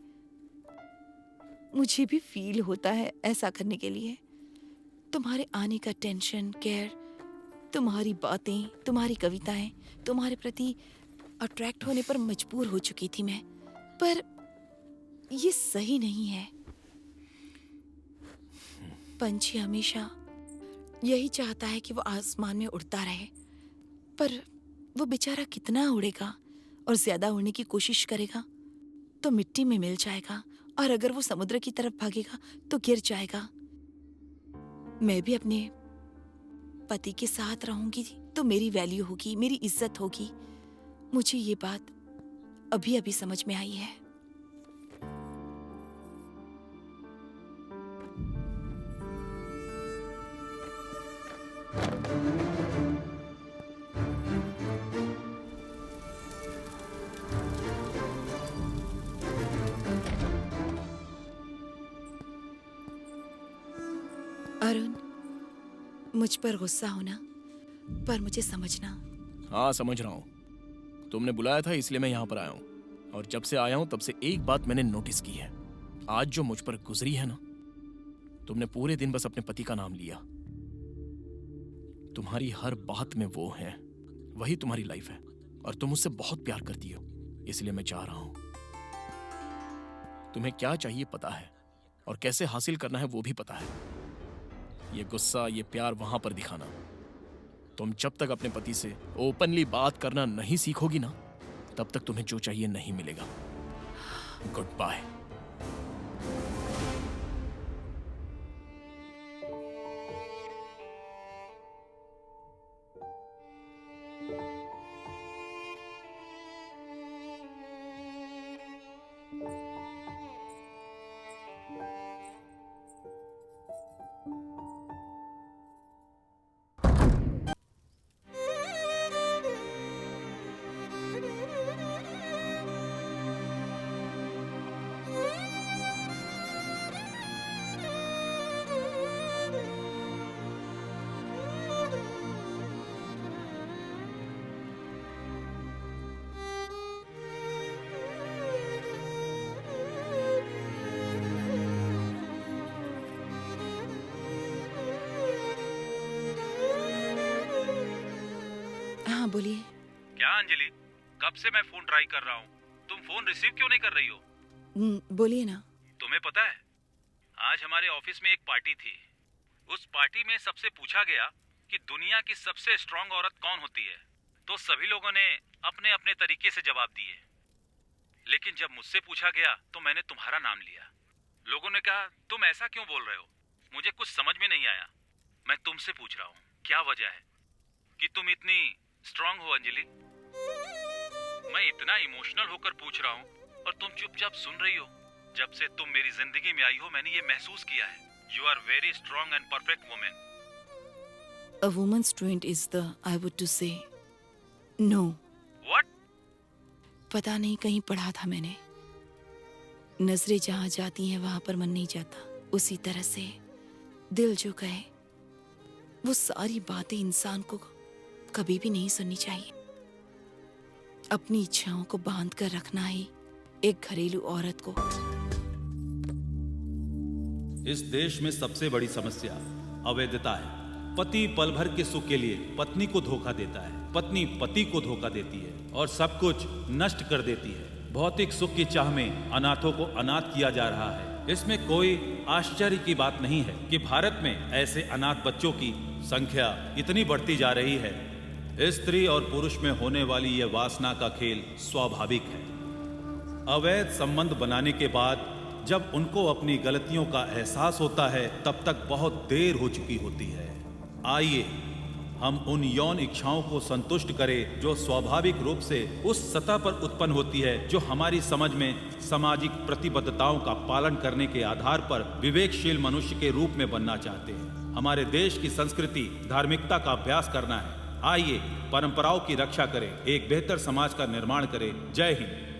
मुझे भी फील होता है ऐसा करने के लिए। तुम्हारे आने का टेंशन, केयर, तुम्हारी बातें, तुम्हारी कविताएं, तुम्हारे प्रति अट्रैक्ट होने पर मजबूर हो चुकी थी मैं। पर ये सही नहीं है। पंछी हमेशा यही चाहता है कि वो आसमान में उड़ता रहे, पर वो बेचारा कितना उड़ेगा और ज्यादा उड़ने की कोशिश करेगा तो मिट्टी में मिल जाएगा, और अगर वो समुद्र की तरफ भागेगा तो गिर जाएगा। मैं भी अपने पति के साथ रहूंगी तो मेरी वैल्यू होगी, मेरी इज्जत होगी। मुझे ये बात अभी अभी समझ में आई है। अरुण, मुझ पर गुस्सा होना, पर मुझे समझना। हाँ समझ रहा हूँ। तुमने बुलाया था इसलिए मैं यहाँ पर आया हूँ, और जब से आया हूँ तब से एक बात मैंने नोटिस की है। आज जो मुझ पर गुजरी है ना, तुमने पूरे दिन बस अपने पति का नाम लिया। तुम्हारी हर बात में वो है, वही तुम्हारी लाइफ है, और तुम उससे बहुत प्यार करती हो। इसलिए मैं चाह रहा हूं, तुम्हें क्या चाहिए पता है, और कैसे हासिल करना है वो भी पता है। ये गुस्सा, ये प्यार वहां पर दिखाना, तुम जब तक अपने पति से ओपनली बात करना नहीं सीखोगी ना, तब तक तुम्हें जो चाहिए नहीं मिलेगा। Goodbye. बोलिए। क्या अंजलि, कब से मैं फोन ट्राई कर रहा हूँ, तुम फोन रिसीव क्यों नहीं कर रही हो? बोलिए ना। तुम्हें पता है, आज हमारे ऑफिस में एक पार्टी थी। उस पार्टी में सबसे पूछा गया कि दुनिया की सबसे स्ट्रांग औरत कौन होती है, तो सभी लोगों ने अपने अपने तरीके से जवाब दिए। लेकिन जब मुझसे पूछा गया तो मैंने तुम्हारा नाम लिया। लोगों ने कहा तुम ऐसा क्यों बोल रहे हो? मुझे कुछ समझ में नहीं आया। मैं तुमसे पूछ रहा हूँ, क्या वजह है कि तुम इतनी स्ट्रांग हो अंजलि? मैं इतना इमोशनल होकर पूछ रहा हूँ और तुम चुपचाप सुन रही हो। जब से तुम मेरी जिंदगी में आई हो, मैंने ये महसूस किया है, you are very strong and perfect women. A woman's strength is the, I would to say, no. What? पता नहीं, कहीं पढ़ा था मैंने, नजरें जहाँ जाती हैं वहां पर मन नहीं जाता। उसी तरह से दिल जो कहे वो सारी बातें इंसान को कभी भी नहीं सुननी चाहिए। अपनी इच्छाओं को बांध कर रखना ही एक घरेलू औरत को। इस देश में सबसे बड़ी समस्या अवैधता है। पति पल भर के सुख के लिए पत्नी को धोखा देता है, पत्नी पति को धोखा देती है और सब कुछ नष्ट कर देती है। भौतिक सुख की चाह में अनाथों को अनाथ किया जा रहा है। इसमें कोई आश्चर्य की बात नहीं है कि भारत में ऐसे अनाथ बच्चों की संख्या इतनी बढ़ती जा रही है। स्त्री और पुरुष में होने वाली यह वासना का खेल स्वाभाविक है। अवैध संबंध बनाने के बाद जब उनको अपनी गलतियों का एहसास होता है, तब तक बहुत देर हो चुकी होती है। आइए हम उन यौन इच्छाओं को संतुष्ट करें जो स्वाभाविक रूप से उस सतह पर उत्पन्न होती है जो हमारी समझ में सामाजिक प्रतिबद्धताओं का पालन करने के आधार पर विवेकशील मनुष्य के रूप में बनना चाहते हैं। हमारे देश की संस्कृति धार्मिकता का अभ्यास करना है। आइए परंपराओं की रक्षा करें, एक बेहतर समाज का निर्माण करें। जय हिंद।